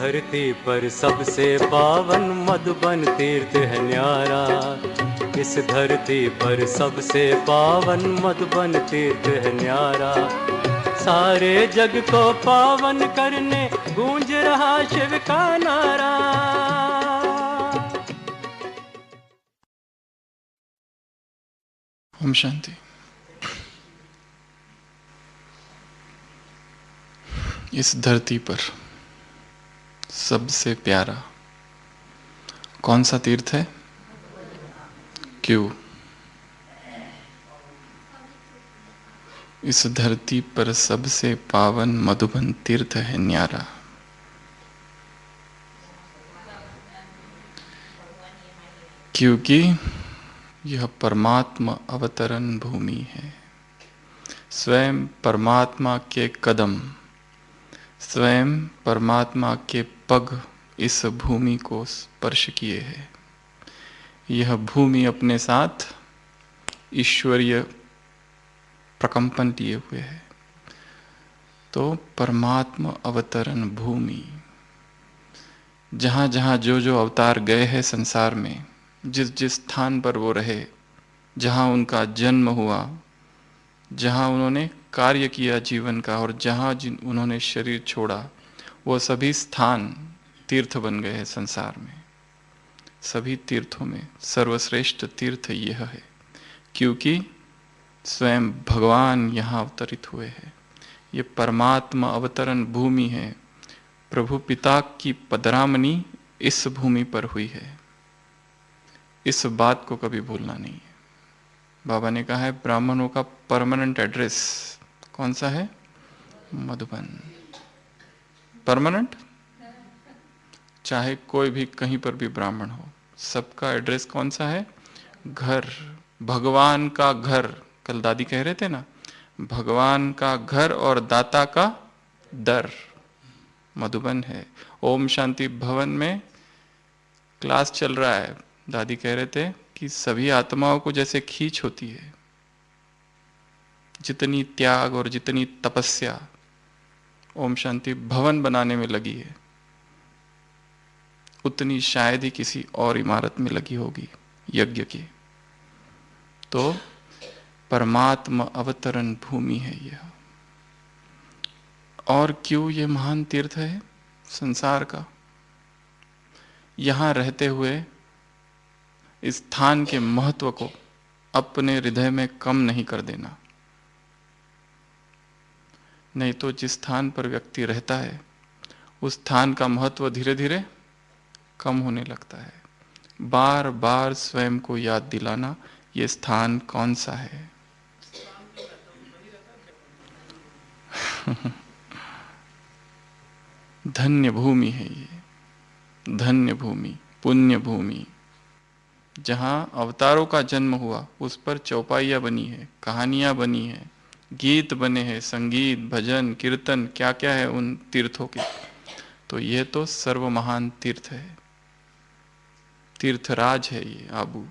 धरती पर सबसे पावन मधुबन तीर्थ है न्यारा। इस धरती पर सबसे पावन मधुबन तीर्थ है न्यारा। सारे जग को पावन करने गूंज रहा शिव का नारा। ओम शांति। इस धरती पर सबसे प्यारा कौन सा तीर्थ है? क्यों? इस धरती पर सबसे पावन मधुबन तीर्थ है न्यारा। क्योंकि यह परमात्मा अवतरण भूमि है। स्वयं परमात्मा के कदम, स्वयं परमात्मा के पग इस भूमि को स्पर्श किए हैं। यह भूमि अपने साथ ईश्वरीय प्रकंपन लिए हुए है। तो परमात्मा अवतरण भूमि, जहाँ जहाँ जो जो अवतार गए हैं संसार में, जिस जिस स्थान पर वो रहे, जहाँ उनका जन्म हुआ, जहाँ उन्होंने कार्य किया जीवन का, और जहाँ उन्होंने शरीर छोड़ा, वो सभी स्थान तीर्थ बन गए हैं संसार में। सभी तीर्थों में सर्वश्रेष्ठ तीर्थ यह है, क्योंकि स्वयं भगवान यहाँ अवतरित हुए हैं। ये परमात्मा अवतरण भूमि है। प्रभु पिता की पदरामनी इस भूमि पर हुई है। इस बात को कभी भूलना नहीं है। बाबा ने कहा है ब्राह्मणों का परमानेंट एड्रेस कौन सा है? मधुबन। परमानेंट, चाहे कोई भी कहीं पर भी ब्राह्मण हो, सबका एड्रेस कौन सा है? घर, भगवान का घर। कल दादी कह रहे थे ना, भगवान का घर और दाता का दर मधुबन है। ओम शांति भवन में क्लास चल रहा है। दादी कह रहे थे कि सभी आत्माओं को जैसे खींच होती है, जितनी त्याग और जितनी तपस्या ओम शांति भवन बनाने में लगी है, उतनी शायद ही किसी और इमारत में लगी होगी यज्ञ की। तो परमात्मा अवतरण भूमि है यह। और क्यों ये महान तीर्थ है संसार का? यहाँ रहते हुए इस स्थान के महत्व को अपने हृदय में कम नहीं कर देना। नहीं तो जिस स्थान पर व्यक्ति रहता है, उस स्थान का महत्व धीरे धीरे कम होने लगता है। बार बार स्वयं को याद दिलाना, ये स्थान कौन सा है। धन्य भूमि है ये, धन्य भूमि, पुण्य भूमि। जहाँ अवतारों का जन्म हुआ, उस पर चौपाइयाँ बनी है, कहानियाँ बनी है, गीत बने हैं, संगीत, भजन, कीर्तन, क्या क्या है उन तीर्थों के। तो ये तो सर्व महान तीर्थ है, तीर्थराज है ये आबू।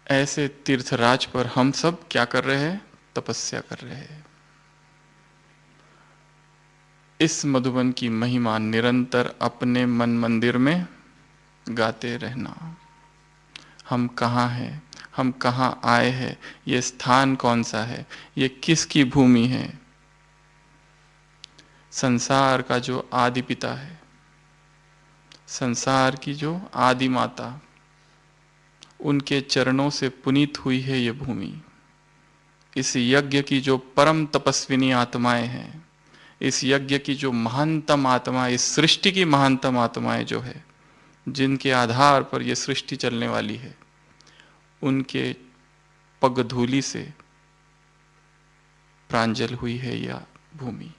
ऐसे तीर्थराज पर हम सब क्या कर रहे हैं? तपस्या कर रहे हैं। इस मधुबन की महिमा निरंतर अपने मन मंदिर में गाते रहना। हम कहाँ हैं, हम कहाँ आए हैं, ये स्थान कौन सा है, ये किसकी भूमि है। संसार का जो आदि पिता है, संसार की जो आदि माता, उनके चरणों से पुनीत हुई है ये भूमि। इस यज्ञ की जो परम तपस्विनी आत्माएं हैं, इस यज्ञ की जो महानतम आत्मा, इस सृष्टि की महानतम आत्माएं जो है, जिनके आधार पर यह सृष्टि चलने वाली है, उनके पग धूलि से प्रांजल हुई है यह भूमि।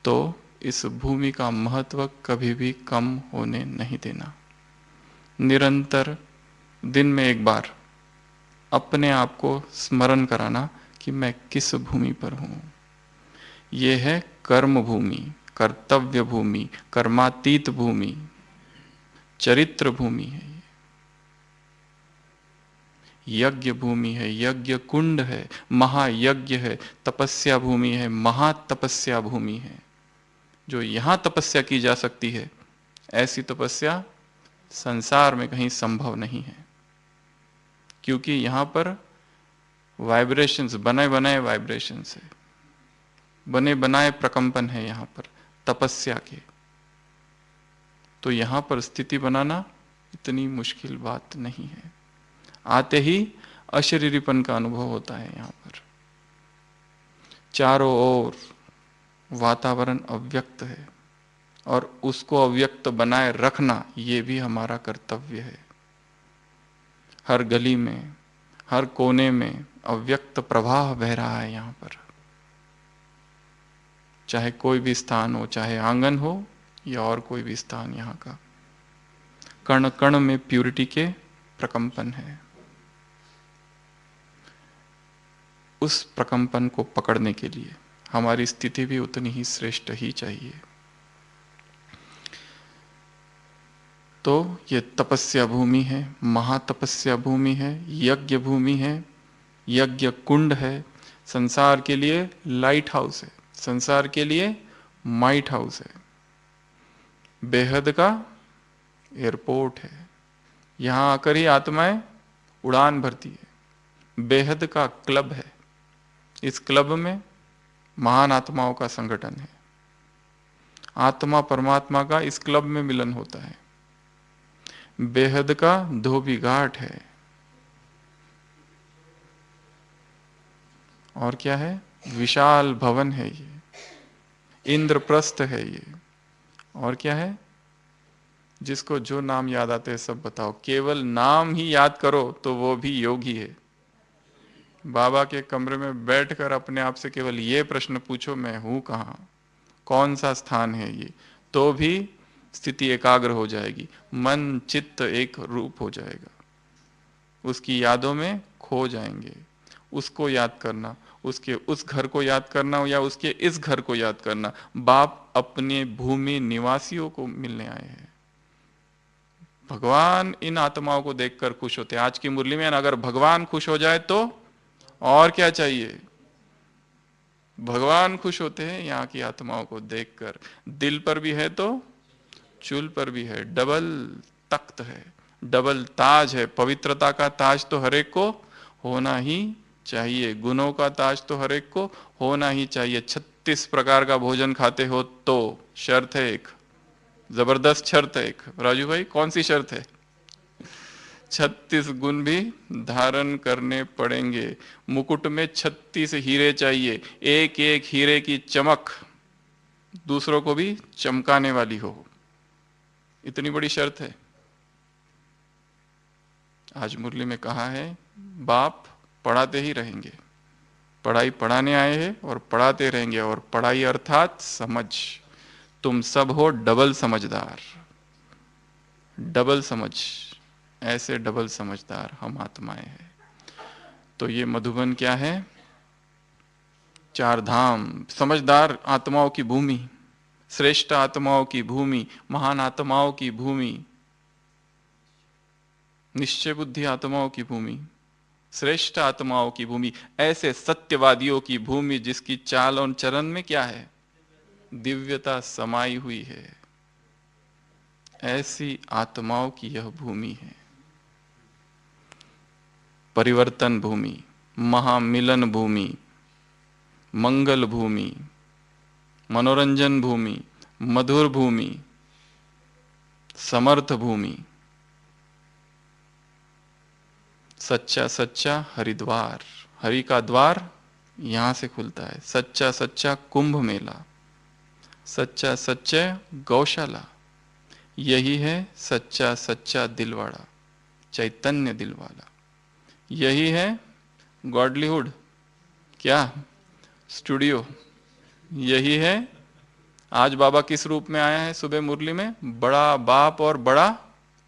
तो इस भूमि का महत्व कभी भी कम होने नहीं देना। निरंतर दिन में एक बार अपने आप को स्मरण कराना कि मैं किस भूमि पर हूँ। ये है कर्म भूमि, कर्तव्य भूमि, कर्मातीत भूमि, चरित्र भूमि है। यज्ञ भूमि है, यज्ञ कुंड है, महायज्ञ है, तपस्या भूमि है, महातपस्या भूमि है। जो यहाँ तपस्या की जा सकती है, ऐसी तपस्या संसार में कहीं संभव नहीं है। क्योंकि यहाँ पर वाइब्रेशंस, बने बनाए वाइब्रेशंस है, बने बनाए प्रकंपन है यहाँ पर तपस्या के। तो यहाँ पर स्थिति बनाना इतनी मुश्किल बात नहीं है। आते ही अशरीरीपन का अनुभव होता है। यहाँ पर चारों ओर वातावरण अव्यक्त है और उसको अव्यक्त बनाए रखना ये भी हमारा कर्तव्य है। हर गली में, हर कोने में अव्यक्त प्रवाह बह रहा है यहाँ पर। चाहे कोई भी स्थान हो, चाहे आंगन हो या और कोई भी स्थान, यहाँ का कण कण में प्यूरिटी के प्रकंपन है। उस प्रकंपन को पकड़ने के लिए हमारी स्थिति भी उतनी ही श्रेष्ठ ही चाहिए। तो ये तपस्या भूमि है, महातपस्या भूमि है, यज्ञ भूमि है, यज्ञ कुंड है, संसार के लिए लाइट हाउस है, संसार के लिए माइट हाउस है, बेहद का एयरपोर्ट है। यहाँ आकर ही आत्माएं उड़ान भरती है। बेहद का क्लब है, इस क्लब में महान आत्माओं का संगठन है। आत्मा परमात्मा का इस क्लब में मिलन होता है। बेहद का धोबी घाट है। और क्या है? विशाल भवन है ये, इंद्रप्रस्थ है ये। और क्या है? जिसको जो नाम याद आते हैं सब बताओ, केवल नाम ही याद करो तो वो भी योगी है। बाबा के कमरे में बैठकर अपने आप से केवल ये प्रश्न पूछो, मैं हूं कहाँ, कौन सा स्थान है ये, तो भी स्थिति एकाग्र हो जाएगी, मन चित्त एक रूप हो जाएगा, उसकी यादों में खो जाएंगे। उसको याद करना, उसके उस घर को याद करना या उसके इस घर को याद करना। बाप अपने भूमि निवासियों को मिलने आए हैं। भगवान इन आत्माओं को देखकर खुश होते हैं। आज की मुरली में अगर भगवान खुश हो जाए तो और क्या चाहिए? भगवान खुश होते हैं यहाँ की आत्माओं को देखकर। दिल पर भी है तो चूल पर भी है, डबल तख्त है, डबल ताज है। पवित्रता का ताज तो हर एक को होना ही चाहिए, गुणों का ताज तो हर एक को होना ही चाहिए। 36 प्रकार का भोजन खाते हो तो शर्त है एक, जबरदस्त शर्त है एक। राजू भाई कौन सी शर्त है? 36 गुण भी धारण करने पड़ेंगे। मुकुट में 36 हीरे चाहिए, एक एक हीरे की चमक दूसरों को भी चमकाने वाली हो, इतनी बड़ी शर्त है। आज मुरली में कहा है बाप पढ़ाते ही रहेंगे, पढ़ाई पढ़ाने आए हैं और पढ़ाते रहेंगे। और पढ़ाई अर्थात समझ। तुम सब हो डबल समझदार, डबल समझ, ऐसे डबल समझदार हम आत्माएं हैं। तो ये मधुबन क्या है? 4 धाम, समझदार आत्माओं की भूमि, श्रेष्ठ आत्माओं की भूमि, महान आत्माओं की भूमि, निश्चय बुद्धि आत्माओं की भूमि, श्रेष्ठ आत्माओं की भूमि, ऐसे सत्यवादियों की भूमि जिसकी चाल और चरण में क्या है? दिव्यता समाई हुई है। ऐसी आत्माओं की यह भूमि है। परिवर्तन भूमि, महामिलन भूमि, मंगल भूमि, मनोरंजन भूमि, मधुर भूमि, समर्थ भूमि, सच्चा सच्चा हरिद्वार, हरि का द्वार यहां से खुलता है। सच्चा सच्चा कुंभ मेला, सच्चा सच्चा गौशाला, यही है सच्चा सच्चा दिलवाड़ा, चैतन्य दिल वाला। यही है गॉडलीहुड, क्या स्टूडियो। यही है आज बाबा किस रूप में आया है सुबह मुरली में? बड़ा बाप और बड़ा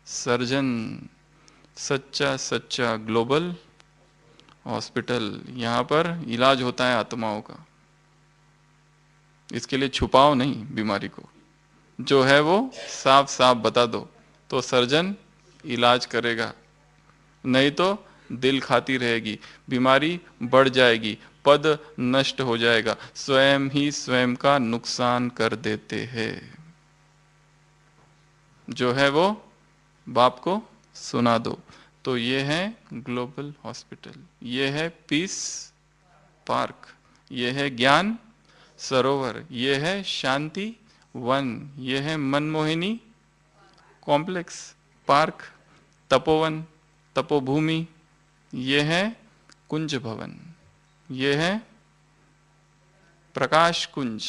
सर्जन, सच्चा सच्चा ग्लोबल हॉस्पिटल। यहाँ पर इलाज होता है आत्माओं का। इसके लिए छुपाओ नहीं बीमारी को, जो है वो साफ साफ बता दो तो सर्जन इलाज करेगा। नहीं तो दिल खाती रहेगी, बीमारी बढ़ जाएगी, पद नष्ट हो जाएगा, स्वयं ही स्वयं का नुकसान कर देते हैं। जो है वो बाप को सुना दो। तो ये है ग्लोबल हॉस्पिटल, ये है पीस पार्क, ये है ज्ञान सरोवर, ये है शांति वन, ये है मनमोहिनी कॉम्प्लेक्स पार्क, तपोवन तपोभूमि, ये है कुंज भवन, ये है प्रकाश कुंज,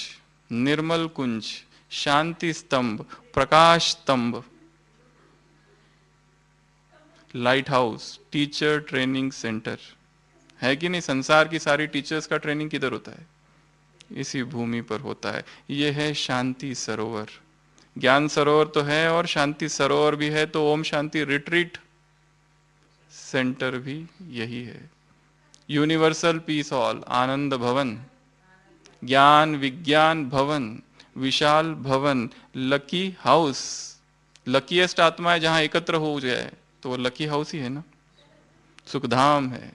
निर्मल कुंज, शांति स्तंभ, प्रकाश स्तंभ, light house, teacher training centre. है कि नहीं? संसार की सारी टीचर्स का ट्रेनिंग किधर होता है? इसी भूमि पर होता है। यह है शांति सरोवर। ज्ञान सरोवर तो है और शांति सरोवर भी है, तो ओम शांति रिट्रीट सेंटर भी यही है। यूनिवर्सल पीस हॉल, आनंद भवन, ज्ञान विज्ञान भवन, विशाल भवन, लकी हाउस। लकीएस्ट आत्माएं जहां एकत्र हो जाए तो वो लकी हाउस ही है ना, सुखधाम है।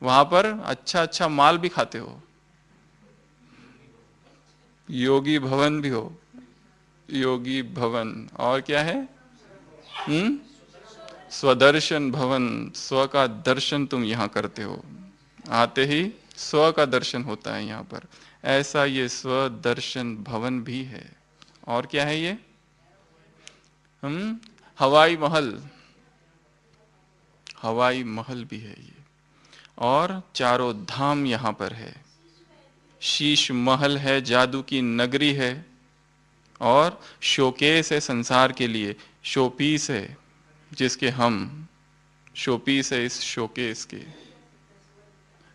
वहां पर अच्छा अच्छा माल भी खाते हो, योगी भवन भी हो, योगी भवन। और क्या है? स्वदर्शन भवन, स्व का दर्शन तुम यहां करते हो, आते ही स्व का दर्शन होता है यहां पर। ऐसा ये स्वदर्शन भवन भी है। और क्या है ये? हवाई महल, हवाई महल भी है ये। और चारों धाम यहां पर है। शीश महल है, जादू की नगरी है। और शोकेस है संसार के लिए, शोपीस है जिसके हम शोपीस है इस शोकेस के।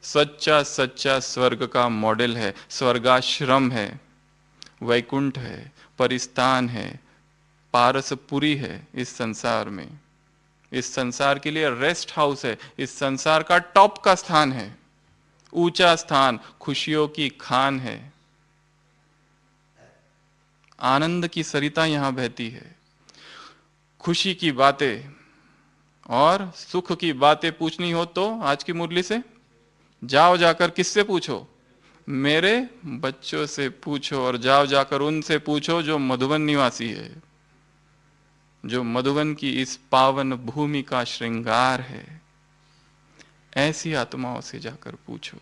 सच्चा सच्चा स्वर्ग का मॉडल है, स्वर्गाश्रम है, वैकुंठ है, परिस्तान है, पारसपुरी है इस संसार में। इस संसार के लिए रेस्ट हाउस है, इस संसार का टॉप का स्थान है, ऊंचा स्थान, खुशियों की खान है। आनंद की सरिता यहां बहती है। खुशी की बातें और सुख की बातें पूछनी हो तो आज की मुरली से जाओ, जाकर किससे पूछो? मेरे बच्चों से पूछो। और जाओ जाकर उनसे पूछो जो मधुबन निवासी है, जो मधुबन की इस पावन भूमि का श्रृंगार है। ऐसी आत्माओं से जाकर पूछो।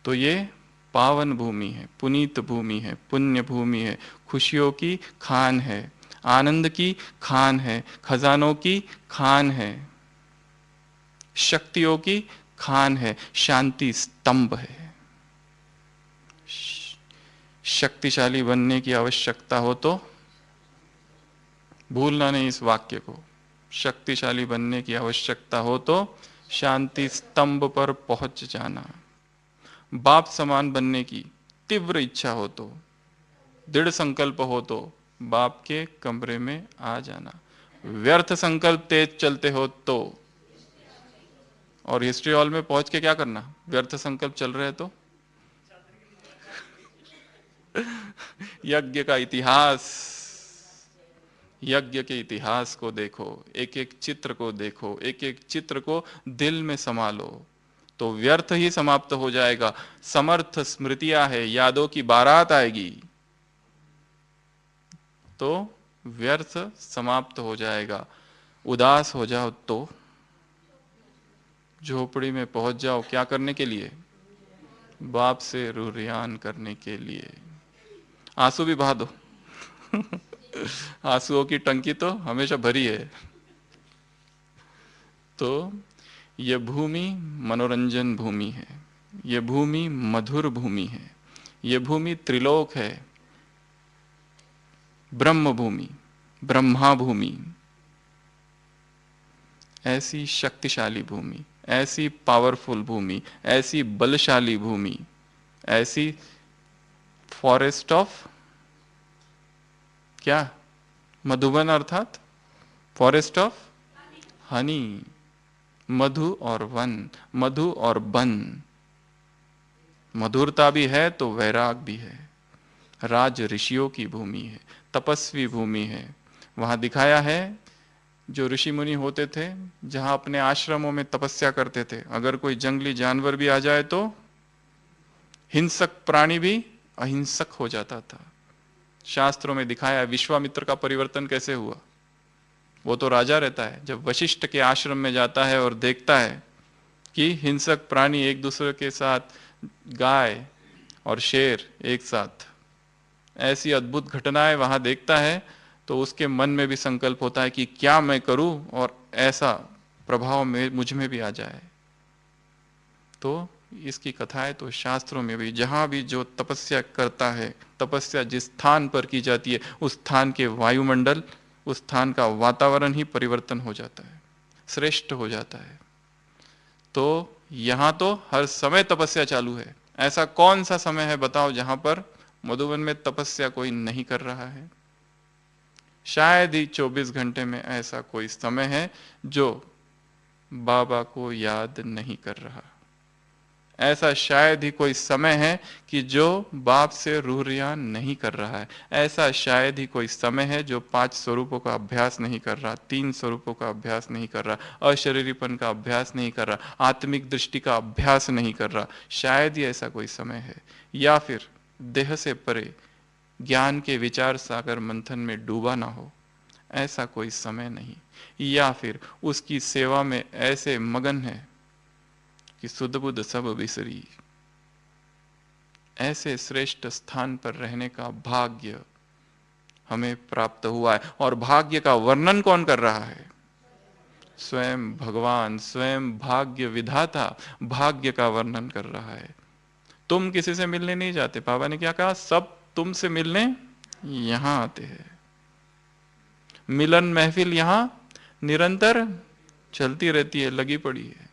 तो ये पावन भूमि है, पुनीत भूमि है, पुण्य भूमि है, खुशियों की खान है, आनंद की खान है, खजानों की खान है, शक्तियों की खान है, शांति स्तंभ है। शक्तिशाली बनने की आवश्यकता हो तो भूलना नहीं इस वाक्य को। शक्तिशाली बनने की आवश्यकता हो तो शांति स्तंभ पर पहुंच जाना। बाप समान बनने की तीव्र इच्छा हो तो, दृढ़ संकल्प हो तो बाप के कमरे में आ जाना। व्यर्थ संकल्प तेज चलते हो तो, और हिस्ट्री हॉल में पहुंच के क्या करना? व्यर्थ संकल्प चल रहे तो यज्ञ का इतिहास, यज्ञ के इतिहास को देखो, एक एक चित्र को देखो, एक एक चित्र को दिल में संभालो, तो व्यर्थ ही समाप्त हो जाएगा। समर्थ स्मृतियां है, यादों की बारात आएगी तो व्यर्थ समाप्त हो जाएगा। उदास हो जाओ तो झोपड़ी में पहुंच जाओ, क्या करने के लिए? बाप से रुरियान करने के लिए। आंसू भी बहा दो आंसुओं की टंकी तो हमेशा भरी है। तो ये भूमि मनोरंजन भूमि है, ये भूमि मधुर भूमि है, ये भूमि त्रिलोक है, ब्रह्म भूमि, ब्रह्मा भूमि। ऐसी शक्तिशाली भूमि, ऐसी पावरफुल भूमि, ऐसी बलशाली भूमि, ऐसी फॉरेस्ट ऑफ क्या? मधुबन अर्थात फॉरेस्ट ऑफ हनी, मधु और वन, मधु और बन। मधुरता भी है तो वैराग भी है। राज ऋषियों की भूमि है, तपस्वी भूमि है। वहां दिखाया है जो ऋषि मुनि होते थे, जहां अपने आश्रमों में तपस्या करते थे, अगर कोई जंगली जानवर भी आ जाए तो हिंसक प्राणी भी अहिंसक हो जाता था। शास्त्रों में दिखाया है विश्वामित्र का परिवर्तन कैसे हुआ। वो तो राजा रहता है, जब वशिष्ठ के आश्रम में जाता है और देखता है कि हिंसक प्राणी एक दूसरे के साथ, गाय और शेर एक साथ, ऐसी अद्भुत घटनाएं वहां देखता है, तो उसके मन में भी संकल्प होता है कि क्या मैं करूं और ऐसा प्रभाव में मुझ में भी आ जाए। तो इसकी कथाएं तो शास्त्रों में भी, जहां भी जो तपस्या करता है, तपस्या जिस स्थान पर की जाती है, उस स्थान के वायुमंडल, उस स्थान का वातावरण ही परिवर्तन हो जाता है, श्रेष्ठ हो जाता है। तो यहां तो हर समय तपस्या चालू है। ऐसा कौन सा समय है बताओ जहां पर मधुबन में तपस्या कोई नहीं कर रहा है? शायद ही 24 घंटे में ऐसा कोई समय है जो बाबा को याद नहीं कर रहा। ऐसा शायद ही कोई समय है कि जो बाप से रूह रियान नहीं कर रहा है। ऐसा शायद ही कोई समय है जो 5 स्वरूपों का अभ्यास नहीं कर रहा, 3 स्वरूपों का अभ्यास नहीं कर रहा, अशरीरीपन का अभ्यास नहीं कर रहा, आत्मिक दृष्टि का अभ्यास नहीं कर रहा। शायद ही ऐसा कोई समय है। या फिर देह से परे ज्ञान के विचार सागर मंथन में डूबा ना हो, ऐसा कोई समय नहीं। या फिर उसकी सेवा में ऐसे मगन है कि सुध बुध सब बिसरी। ऐसे श्रेष्ठ स्थान पर रहने का भाग्य हमें प्राप्त हुआ है। और भाग्य का वर्णन कौन कर रहा है? स्वयं भगवान, स्वयं भाग्य विधाता भाग्य का वर्णन कर रहा है। तुम किसी से मिलने नहीं जाते। बाबा ने क्या कहा? सब तुमसे मिलने यहां आते हैं। मिलन महफिल यहां निरंतर चलती रहती है, लगी पड़ी है।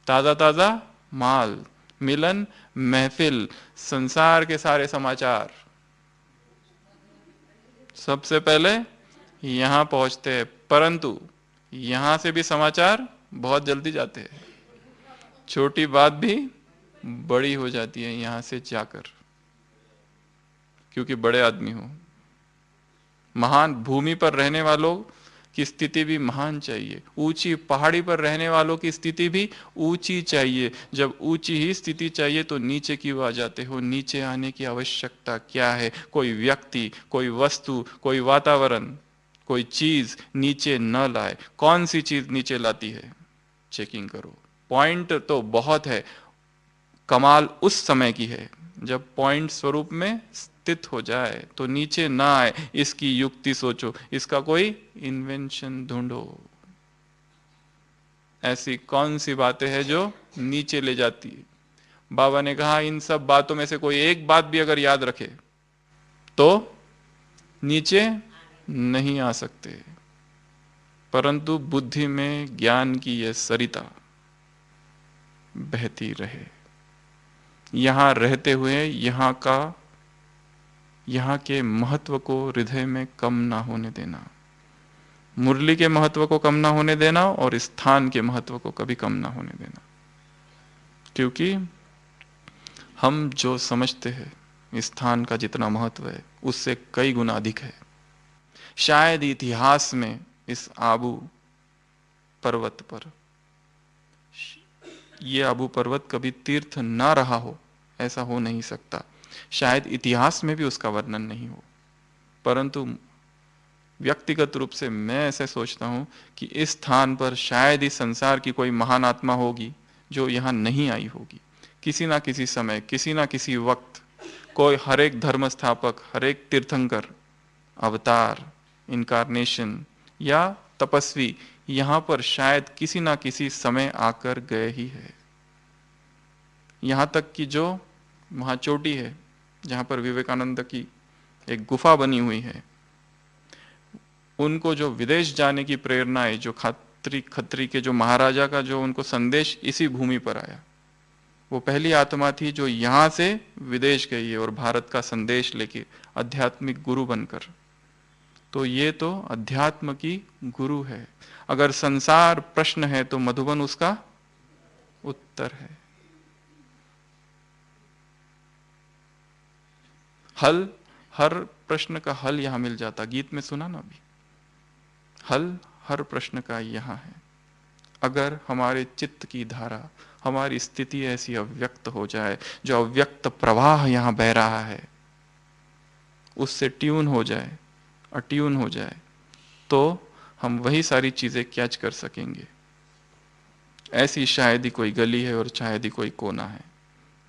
ताजा ताजा माल, मिलन महफिल, संसार के सारे समाचार सबसे पहले यहां पहुंचते हैं। परंतु यहां से भी समाचार बहुत जल्दी जाते हैं। छोटी बात भी बड़ी हो जाती है यहां से जाकर, क्योंकि बड़े आदमी हो। महान भूमि पर रहने वालों की स्थिति भी महान चाहिए, ऊंची पहाड़ी पर रहने वालों की स्थिति भी ऊंची चाहिए। जब ऊंची ही स्थिति चाहिए तो नीचे क्यों आ जाते हो? नीचे आने की आवश्यकता क्या है? कोई व्यक्ति, कोई वस्तु, कोई वातावरण, कोई चीज नीचे न लाए। कौन सी चीज नीचे लाती है? चेकिंग करो। पॉइंट तो बहुत है, कमाल उस समय की है जब पॉइंट स्वरूप में स्थित हो जाए तो नीचे ना आए। इसकी युक्ति सोचो, इसका कोई इन्वेंशन ढूंढो। ऐसी कौन सी बातें हैं जो नीचे ले जाती है? बाबा ने कहा इन सब बातों में से कोई एक बात भी अगर याद रखे तो नीचे नहीं आ सकते। परंतु बुद्धि में ज्ञान की यह सरिता बहती रहे। यहां रहते हुए यहां के महत्व को हृदय में कम ना होने देना, मुरली के महत्व को कम ना होने देना और स्थान के महत्व को कभी कम ना होने देना। क्योंकि हम जो समझते हैं स्थान का जितना महत्व है उससे कई गुना अधिक है। शायद इतिहास में इस आबू पर्वत पर, ये आबू पर्वत कभी तीर्थ ना रहा हो, ऐसा हो नहीं सकता। शायद इतिहास में भी उसका वर्णन नहीं हो। परंतु व्यक्तिगत रूप से मैं ऐसे सोचता हूं कि इस स्थान पर शायद ही संसार की कोई महान आत्मा होगी जो यहां नहीं आई होगी। किसी ना किसी समय, किसी ना किसी वक्त कोई, हर एक धर्म स्थापक, हर एक तीर्थंकर, अवतार, इनकारनेशन या तपस्वी यहां पर शायद किसी ना किसी समय आकर गए ही है। यहां तक कि जो वहां चोटी है जहां पर विवेकानंद की एक गुफा बनी हुई है, उनको जो विदेश जाने की प्रेरणा है, जो खत्री के जो महाराजा का जो उनको संदेश इसी भूमि पर आया, वो पहली आत्मा थी जो यहां से विदेश गई है और भारत का संदेश लेके आध्यात्मिक गुरु बनकर। तो ये तो अध्यात्म की गुरु है। अगर संसार प्रश्न है तो मधुबन उसका उत्तर है। हल, हर प्रश्न का हल यहां मिल जाता। गीत में सुना ना अभी, हल हर प्रश्न का यहाँ है। अगर हमारे चित्त की धारा, हमारी स्थिति ऐसी अव्यक्त हो जाए, जो अव्यक्त प्रवाह यहाँ बह रहा है उससे ट्यून हो जाए, अट्यून हो जाए, तो हम वही सारी चीजें कैच कर सकेंगे। ऐसी शायद ही कोई गली है और शायद ही कोई कोना है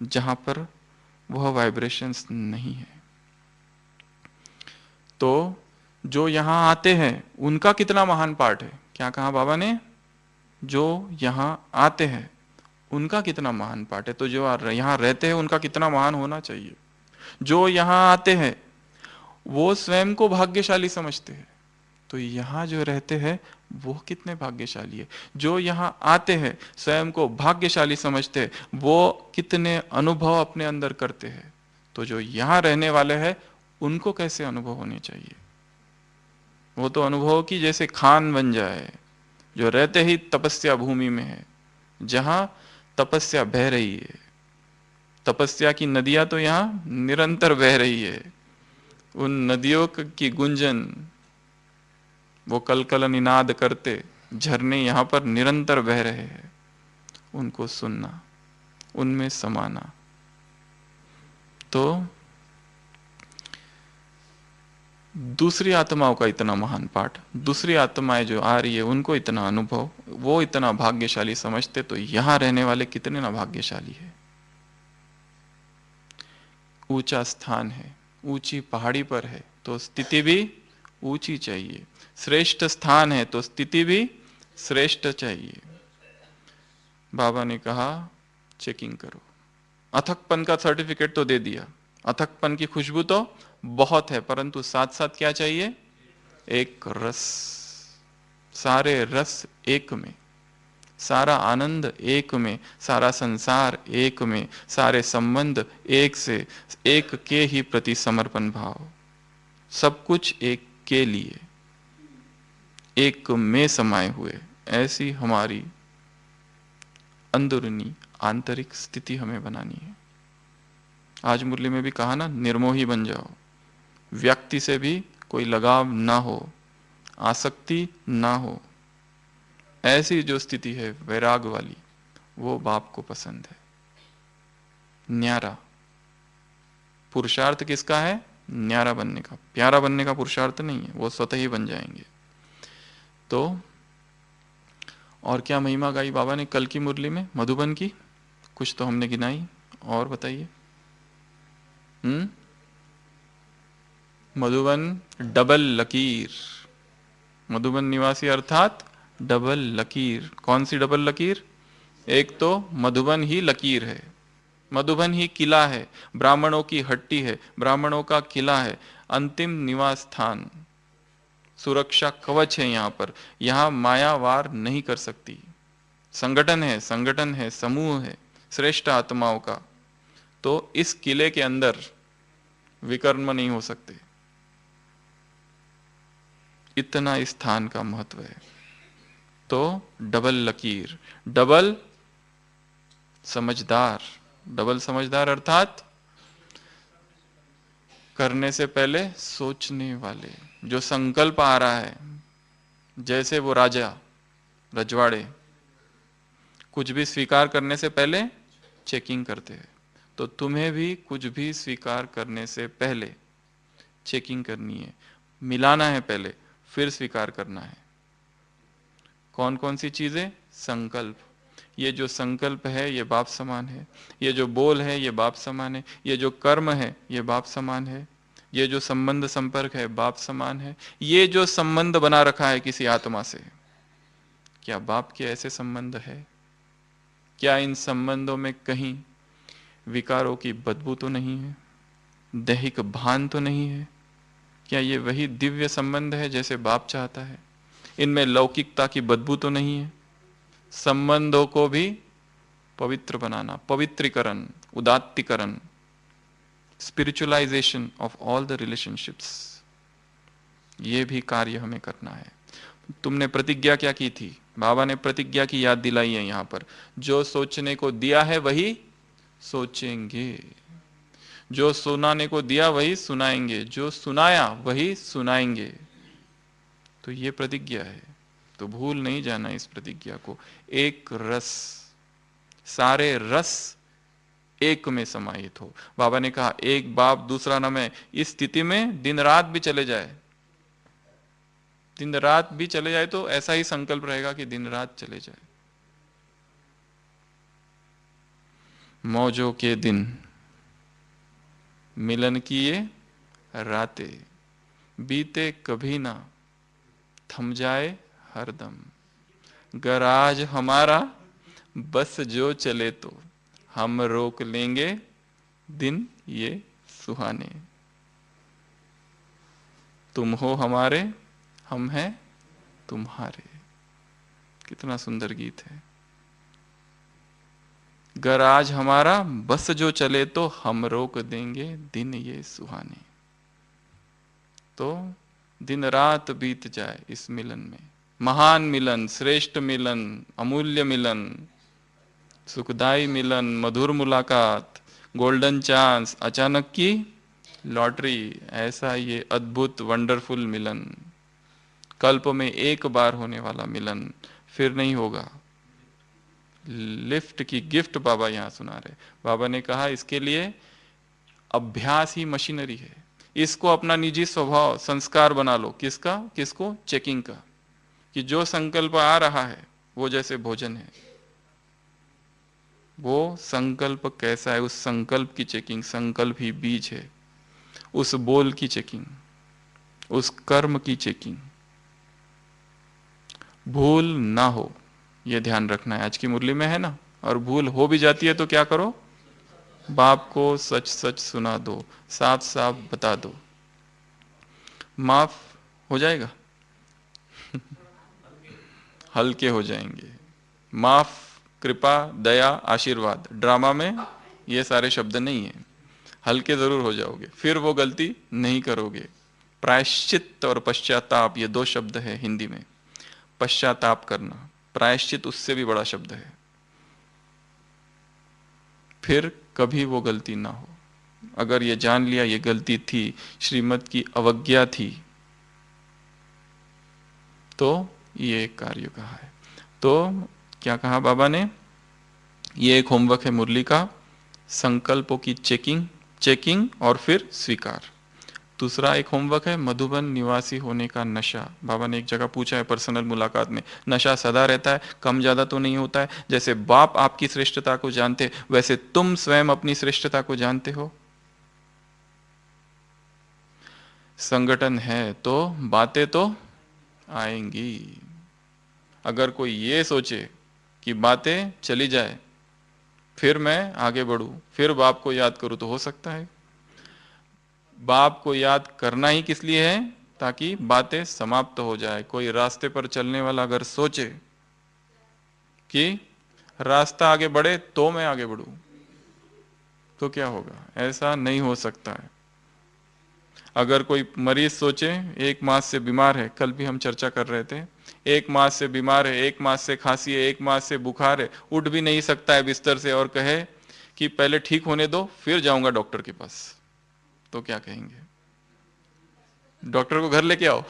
जहां पर वह वाइब्रेशंस नहीं है। तो जो यहां आते हैं उनका कितना महान पार्ट है, क्या कहा बाबा ने, जो यहां आते हैं उनका कितना महान पार्ट है। तो जो यहां रहते हैं उनका कितना महान होना चाहिए। जो यहां आते हैं वो स्वयं को भाग्यशाली समझते हैं, तो यहाँ जो रहते हैं वो कितने भाग्यशाली है। जो यहाँ आते हैं स्वयं को भाग्यशाली समझते हैं, वो कितने अनुभव अपने अंदर करते हैं। तो जो यहाँ रहने वाले हैं उनको कैसे अनुभव होने चाहिए। वो तो अनुभव की जैसे खान बन जाए, जो रहते ही तपस्या भूमि में है, जहां तपस्या बह रही है। तपस्या की नदियां तो यहाँ निरंतर बह रही है। उन नदियों की गुंजन, वो कलकल निनाद करते झरने यहाँ पर निरंतर बह रहे हैं। उनको सुनना, उनमें समाना। तो दूसरी आत्माओं का इतना महान पाठ, दूसरी आत्माएं जो आ रही है उनको इतना अनुभव, वो इतना भाग्यशाली समझते, तो यहां रहने वाले कितने ना भाग्यशाली है। ऊंचा स्थान है, ऊंची पहाड़ी पर है तो स्थिति भी ऊंची चाहिए। श्रेष्ठ स्थान है तो स्थिति भी श्रेष्ठ चाहिए। बाबा ने कहा चेकिंग करो। अथकपन का सर्टिफिकेट तो दे दिया, अथकपन की खुशबू तो बहुत है, परंतु साथ साथ क्या चाहिए, एक रस। सारे रस एक में, सारा आनंद एक में, सारा संसार एक में, सारे संबंध एक से एक के ही प्रति समर्पण भाव, सब कुछ एक के लिए, एक में समाये हुए। ऐसी हमारी अंदरूनी आंतरिक स्थिति हमें बनानी है। आज मुरली में भी कहा ना, निर्मोही बन जाओ, व्यक्ति से भी कोई लगाव ना हो, आसक्ति ना हो। ऐसी जो स्थिति है वैराग वाली, वो बाप को पसंद है। न्यारा पुरुषार्थ किसका है, न्यारा बनने का, प्यारा बनने का पुरुषार्थ नहीं है, वो स्वतः ही बन जाएंगे। तो और क्या महिमा गाई बाबा ने कल की मुरली में, मधुबन की कुछ तो हमने गिनाई, और बताइए। मधुबन डबल लकीर, मधुबन निवासी अर्थात डबल लकीर। कौन सी डबल लकीर, एक तो मधुबन ही लकीर है, मधुबन ही किला है, ब्राह्मणों की हट्टी है, ब्राह्मणों का किला है, अंतिम निवास स्थान, सुरक्षा कवच है। यहाँ पर, यहाँ माया वार नहीं कर सकती। संगठन है, संगठन है, समूह है श्रेष्ठ आत्माओं का। तो इस किले के अंदर विकर्म नहीं हो सकते, इतना इस स्थान का महत्व है। तो डबल लकीर, डबल समझदार, डबल समझदार अर्थात करने से पहले सोचने वाले। जो संकल्प आ रहा है, जैसे वो राजा रजवाड़े कुछ भी स्वीकार करने से पहले चेकिंग करते हैं, तो तुम्हें भी कुछ भी स्वीकार करने से पहले चेकिंग करनी है, मिलाना है पहले, फिर स्वीकार करना है। कौन कौन सी चीजें, संकल्प। ये जो संकल्प है ये बाप समान है, ये जो बोल है ये बाप समान है, ये जो कर्म है ये बाप समान है, ये जो संबंध संपर्क है बाप समान है। ये जो संबंध बना रखा है किसी आत्मा से, क्या बाप के ऐसे संबंध है? क्या इन संबंधों में कहीं विकारों की बदबू तो नहीं है, दैहिक भान तो नहीं है? क्या ये वही दिव्य संबंध है जैसे बाप चाहता है? इनमें लौकिकता की बदबू तो नहीं है? संबंधों को भी पवित्र बनाना, पवित्रीकरण, उदात्तीकरण, spiritualization of all the relationships, ये भी कार्य हमें करना है। तुमने प्रतिज्ञा क्या की थी? बाबा ने प्रतिज्ञा की याद दिलाई है यहाँ पर। जो सोचने को दिया है वही सोचेंगे, जो सुनाने को दिया वही सुनाएंगे, जो सुनाया वही सुनाएंगे। तो ये प्रतिज्ञा है, तो भूल नहीं जाना इस प्रतिज्ञा को। एक रस, सारे रस एक में समाहित हो। बाबा ने कहा एक बाप दूसरा न मैं, इस स्थिति में दिन रात भी चले जाए, दिन रात भी चले जाए तो ऐसा ही संकल्प रहेगा कि दिन रात चले जाए। मौजों के दिन मिलन किए रातें, बीते कभी ना थम जाए हरदम। गर आज हमारा बस जो चले तो हम रोक लेंगे दिन ये सुहाने। तुम हो हमारे, हम हैं तुम्हारे। कितना सुंदर गीत है। गर आज हमारा बस जो चले तो हम रोक देंगे दिन ये सुहाने। तो दिन रात बीत जाए इस मिलन में, महान मिलन, श्रेष्ठ मिलन, अमूल्य मिलन, सुखदाई मिलन, मधुर मुलाकात, गोल्डन चांस, अचानक की लॉटरी, ऐसा ये अद्भुत वंडरफुल मिलन, कल्प में एक बार होने वाला मिलन, फिर नहीं होगा। लिफ्ट की गिफ्ट बाबा यहां सुना रहे। बाबा ने कहा इसके लिए अभ्यास ही मशीनरी है। इसको अपना निजी स्वभाव संस्कार बना लो। किसका? किसको? चेकिंग का, कि जो संकल्प आ रहा है वो जैसे भोजन है, वो संकल्प कैसा है, उस संकल्प की चेकिंग। संकल्प ही बीज है। उस बोल की चेकिंग, उस कर्म की चेकिंग, भूल ना हो, यह ध्यान रखना है। आज की मुरली में है ना। और भूल हो भी जाती है तो क्या करो? बाप को सच सच सुना दो, साफ साफ बता दो, माफ हो जाएगा। हल्के हो जाएंगे। माफ, कृपा, दया, आशीर्वाद, ड्रामा में ये सारे शब्द नहीं है। हल्के जरूर हो जाओगे, फिर वो गलती नहीं करोगे। प्रायश्चित और पश्चाताप, ये दो शब्द है हिंदी में। पश्चाताप करना, प्रायश्चित उससे भी बड़ा शब्द है। फिर कभी वो गलती ना हो। अगर ये जान लिया ये गलती थी, श्रीमत की अवज्ञा थी, तो ये एक कार्य कहा है। तो क्या कहा बाबा ने? ये एक होमवर्क है मुरली का, संकल्पों की चेकिंग और फिर स्वीकार। दूसरा एक होमवर्क है मधुबन निवासी होने का नशा। बाबा ने एक जगह पूछा है पर्सनल मुलाकात में, नशा सदा रहता है, कम ज्यादा तो नहीं होता है? जैसे बाप आपकी श्रेष्ठता को जानते वैसे तुम स्वयं अपनी श्रेष्ठता को जानते हो? संगठन है तो बातें तो आएंगी। अगर कोई ये सोचे कि बातें चली जाए फिर मैं आगे बढ़ूं, फिर बाप को याद करूं, तो हो सकता है। बाप को याद करना ही किस लिए है? ताकि बातें समाप्त हो जाए। कोई रास्ते पर चलने वाला अगर सोचे कि रास्ता आगे बढ़े तो मैं आगे बढ़ूं, तो क्या होगा? ऐसा नहीं हो सकता है। अगर कोई मरीज सोचे एक मास से बीमार है, कल भी हम चर्चा कर रहे थे, एक मास से बीमार है, एक मास से खांसी है, एक मास से बुखार है, उठ भी नहीं सकता है बिस्तर से, और कहे कि पहले ठीक होने दो फिर जाऊंगा डॉक्टर के पास, तो क्या कहेंगे? डॉक्टर को घर लेके आओ।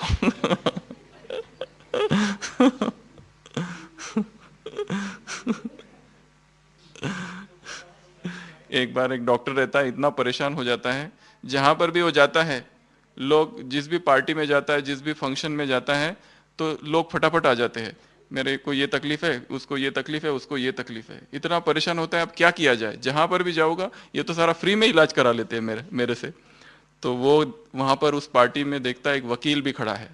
एक बार एक डॉक्टर रहता है, इतना परेशान हो जाता है, जहां पर भी वो जाता है, लोग जिस भी पार्टी में जाता है, जिस भी फंक्शन में जाता है, तो लोग फटाफट आ जाते हैं, मेरे को ये तकलीफ है, उसको ये तकलीफ है, उसको ये तकलीफ है। इतना परेशान होता है, अब क्या किया जाए? जहां पर भी जाऊंगा ये तो सारा फ्री में इलाज करा लेते हैं मेरे से। तो वो वहां पर उस पार्टी में देखता है एक वकील भी खड़ा है,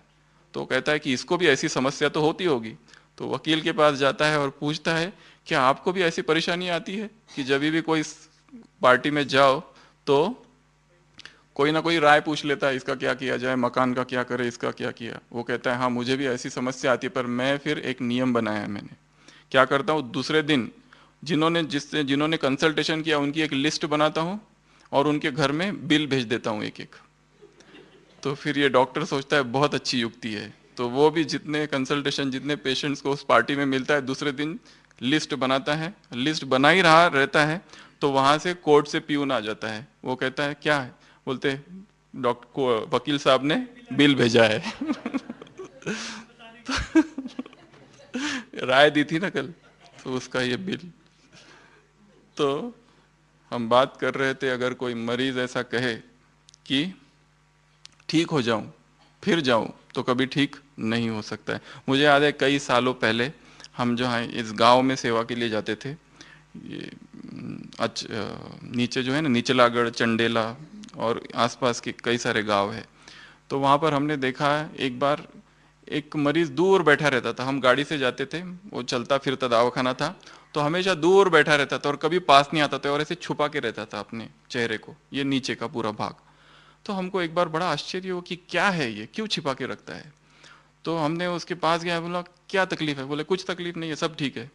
तो कहता है कि इसको भी ऐसी समस्या तो होती होगी। तो वकील के पास जाता है और पूछता है क्या आपको भी ऐसी परेशानी आती है कि जब भी कोई पार्टी में जाओ तो कोई ना कोई राय पूछ लेता है, इसका क्या किया जाए, मकान का क्या करे, इसका क्या किया? वो कहता है हाँ मुझे भी ऐसी समस्या आती है, पर मैं फिर एक नियम बनाया है मैंने। क्या करता हूँ, दूसरे दिन जिन्होंने कंसल्टेशन किया उनकी एक लिस्ट बनाता हूँ और उनके घर में बिल भेज देता हूँ एक एक। तो फिर ये डॉक्टर सोचता है बहुत अच्छी युक्ति है, तो वो भी जितने कंसल्टेशन, जितने पेशेंट्स को उस पार्टी में मिलता है, दूसरे दिन लिस्ट बनाता है। लिस्ट बना ही रहा रहता है तो वहां से कोर्ट से पियून आ जाता है। वो कहता है क्या है? बोलते डॉक्टर वकील साहब ने बिल भेजा है। राय दी थी ना कल, तो उसका ये बिल। तो हम बात कर रहे थे, अगर कोई मरीज ऐसा कहे कि ठीक हो जाऊं फिर जाऊं, तो कभी ठीक नहीं हो सकता है। मुझे याद है कई सालों पहले हम जो है इस गांव में सेवा के लिए जाते थे, ये नीचे जो है ना, निचलागढ़, चंडेला और आसपास के कई सारे गांव है। तो वहाँ पर हमने देखा है, एक बार एक मरीज दूर बैठा रहता था। हम गाड़ी से जाते थे, वो चलता फिरता दवाखाना था, तो हमेशा दूर बैठा रहता था और कभी पास नहीं आता था और ऐसे छुपा के रहता था अपने चेहरे को, ये नीचे का पूरा भाग। तो हमको एक बार बड़ा आश्चर्य हुआ कि क्या है ये, क्यों छिपा के रखता है। तो हमने उसके पास गया, बोला क्या तकलीफ है? बोले कुछ तकलीफ नहीं है, सब ठीक है।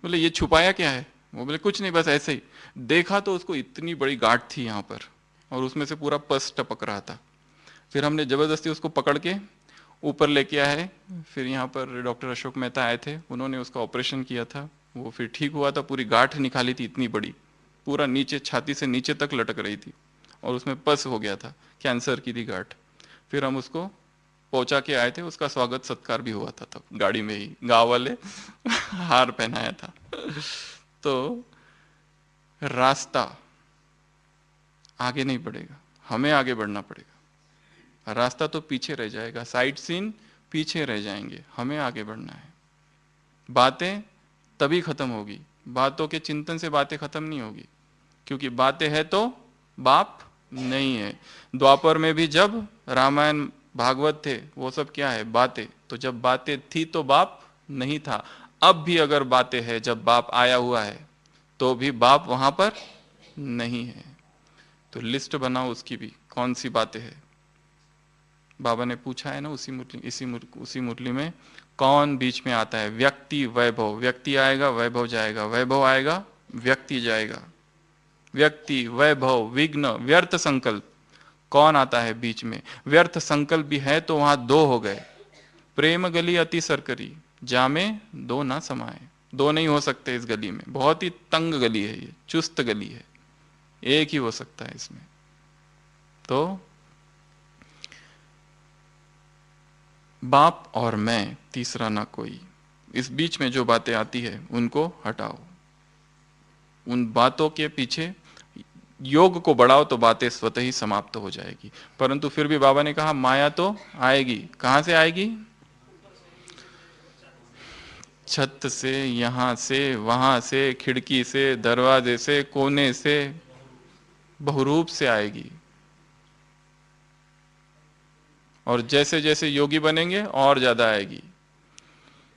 बोले ये छुपाया क्या है? वो बोले कुछ नहीं, बस ऐसे ही। देखा तो उसको इतनी बड़ी गांठ थी यहाँ पर और उसमें से पूरा पस टपक रहा था। फिर हमने जबरदस्ती उसको पकड़ के ऊपर लेके आए। फिर यहाँ पर डॉक्टर अशोक मेहता आए थे, उन्होंने उसका ऑपरेशन किया था, वो फिर ठीक हुआ था। पूरी गांठ निकाली थी इतनी बड़ी, पूरा नीचे छाती से नीचे तक लटक रही थी और उसमें पस हो गया था, कैंसर की थी गांठ। फिर हम उसको पहुंचा के आए थे, उसका स्वागत सत्कार भी हुआ था तब गाड़ी में ही, गांव वाले हार पहनाया था। तो रास्ता आगे नहीं बढ़ेगा, हमें आगे बढ़ना पड़ेगा। रास्ता तो पीछे रह जाएगा, साइड सीन पीछे रह जाएंगे, हमें आगे बढ़ना है। बातें तभी खत्म होगी, बातों के चिंतन से बातें खत्म नहीं होगी, क्योंकि बातें है तो बाप नहीं है। द्वापर में भी जब रामायण भागवत थे, वो सब क्या है? बातें। तो जब बातें थी तो बाप नहीं था। अब भी अगर बातें है, जब बाप आया हुआ है, तो भी बाप वहां पर नहीं है। तो लिस्ट बनाओ उसकी भी, कौन सी बातें है। बाबा ने पूछा है ना उसी मुरली में, कौन बीच में आता है? व्यक्ति वैभव, व्यक्ति आएगा वैभव जाएगा, वैभव आएगा व्यक्ति जाएगा। व्यक्ति, वैभव, विघ्न, व्यर्थ संकल्प, कौन आता है बीच में? व्यर्थ संकल्प भी है तो वहां दो हो गए। प्रेम गली अति सरकरी, जामे दो ना समाए। दो नहीं हो सकते इस गली में, बहुत ही तंग गली है ये, चुस्त गली है, एक ही हो सकता है इसमें। तो बाप और मैं, तीसरा ना कोई। इस बीच में जो बातें आती है उनको हटाओ, उन बातों के पीछे योग को बढ़ाओ तो बातें स्वतः ही समाप्त हो जाएगी। परंतु फिर भी बाबा ने कहा माया तो आएगी। कहां से आएगी? छत से, यहां से, वहां से, खिड़की से, दरवाजे से, कोने से, बहुरूप से आएगी। और जैसे जैसे योगी बनेंगे और ज्यादा आएगी।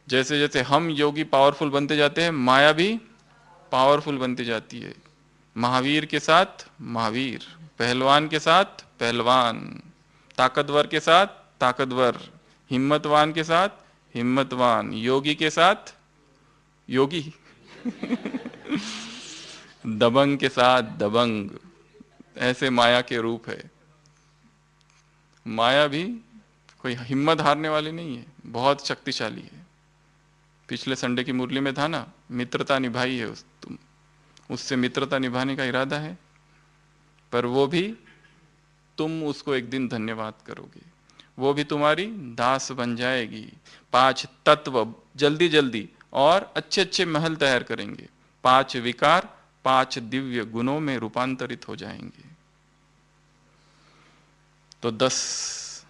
जैसे जैसे हम योगी पावरफुल बनते जाते हैं, माया भी पावरफुल बनती जाती है। महावीर के साथ महावीर, पहलवान के साथ पहलवान, ताकतवर के साथ ताकतवर, हिम्मतवान के साथ हिम्मतवान, योगी के साथ योगी दबंग के साथ दबंग। ऐसे माया के रूप है। माया भी कोई हिम्मत हारने वाली नहीं है, बहुत शक्तिशाली है। पिछले संडे की मुरली में था ना, मित्रता निभाई है, उससे मित्रता निभाने का इरादा है, पर वो भी तुम उसको एक दिन धन्यवाद करोगे, वो भी तुम्हारी दास बन जाएगी। 5 तत्व जल्दी जल्दी और अच्छे अच्छे महल तैयार करेंगे। 5 विकार 5 दिव्य गुणों में रूपांतरित हो जाएंगे। तो 10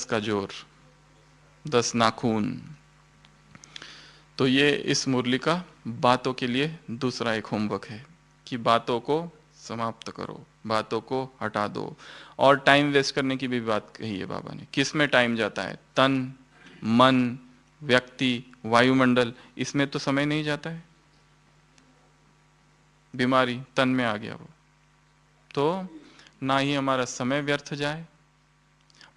का जोर, 10 नाखून। तो ये इस मुरली का बातों के लिए दूसरा एक होमवर्क है कि बातों को समाप्त करो, बातों को हटा दो। और टाइम वेस्ट करने की भी बात कही है बाबा ने। किस में टाइम जाता है? तन, मन, व्यक्ति, वायुमंडल, इसमें तो समय नहीं जाता है। बीमारी तन में आ गया वो, तो ना ही हमारा समय व्यर्थ जाए,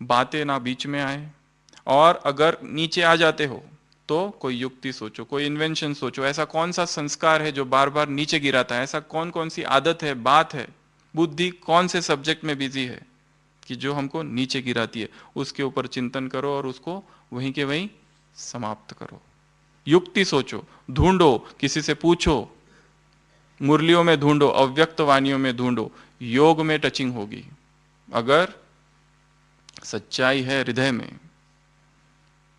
बातें ना बीच में आए। और अगर नीचे आ जाते हो तो कोई युक्ति सोचो, कोई इन्वेंशन सोचो। ऐसा कौन सा संस्कार है जो बार बार नीचे गिराता है? ऐसा कौन कौन सी आदत है, बात है, बुद्धि कौन से सब्जेक्ट में बिजी है कि जो हमको नीचे गिराती है? उसके ऊपर चिंतन करो और उसको वहीं के वहीं समाप्त करो। युक्ति सोचो, ढूंढो, किसी से पूछो, मुरलियों में ढूंढो, अव्यक्त वाणियों में ढूंढो, योग में टचिंग होगी। अगर सच्चाई है हृदय में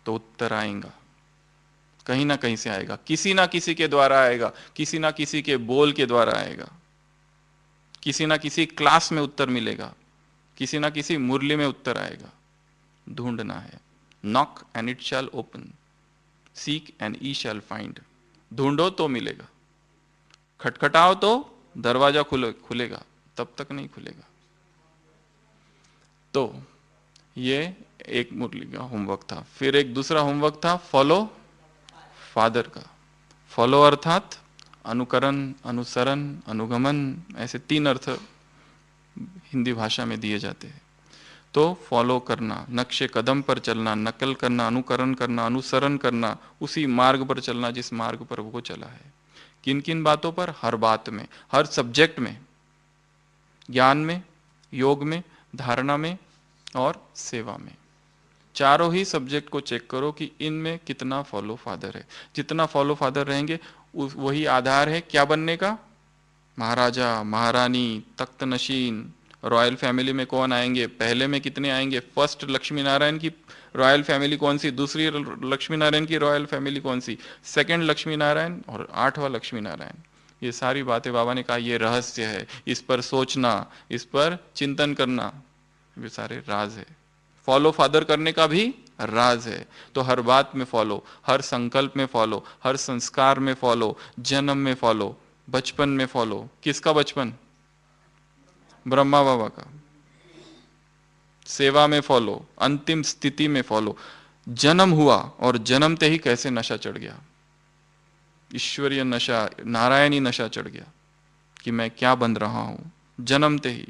तो उत्तर आएगा, कहीं ना कहीं से आएगा, किसी ना किसी के द्वारा आएगा, किसी ना किसी के बोल के द्वारा आएगा, किसी ना किसी क्लास में उत्तर मिलेगा, किसी ना किसी मुरली में उत्तर आएगा। ढूंढना है। Knock and it shall open, seek and E shell find. ढूंढो तो मिलेगा, खटखटाओ तो दरवाजा खुलेगा, तब तक नहीं खुलेगा। तो ये एक मुरली का होमवर्क था। फिर एक दूसरा होमवर्क था फॉलो फादर का। फॉलो अर्थात अनुकरण, अनुसरण, अनुगमन, ऐसे 3 अर्थ हिंदी भाषा में दिए जाते हैं। तो फॉलो करना, नक्शे कदम पर चलना, नकल करना, अनुकरण करना, अनुसरण करना, उसी मार्ग पर चलना जिस मार्ग पर वो चला है। किन किन बातों पर? हर बात में, हर सब्जेक्ट में, ज्ञान में, योग में, धारणा में और सेवा में। चारों ही सब्जेक्ट को चेक करो कि इनमें कितना फॉलो फादर है। जितना फॉलो फादर रहेंगे वही आधार है क्या बनने का? महाराजा, महारानी, तख्त नशीन। रॉयल फैमिली में कौन आएंगे? पहले में कितने आएंगे? फर्स्ट लक्ष्मी नारायण की रॉयल फैमिली कौन सी? दूसरी लक्ष्मी नारायण की रॉयल फैमिली कौन सी? सेकंड लक्ष्मी नारायण और 8वां लक्ष्मी नारायण। ये सारी बातें बाबा ने कहा ये रहस्य है, इस पर सोचना, इस पर चिंतन करना, ये सारे राज है। फॉलो फादर करने का भी राज है। तो हर बात में फॉलो, हर संकल्प में फॉलो, हर संस्कार में फॉलो, जन्म में फॉलो, बचपन में फॉलो। किसका बचपन? ब्रह्मा बाबा का। सेवा में फॉलो, अंतिम स्थिति में फॉलो। जन्म हुआ और जन्मते ही कैसे नशा चढ़ गया, ईश्वरीय नशा, नारायणी नशा चढ़ गया कि मैं क्या बन रहा हूं, जन्मते ही।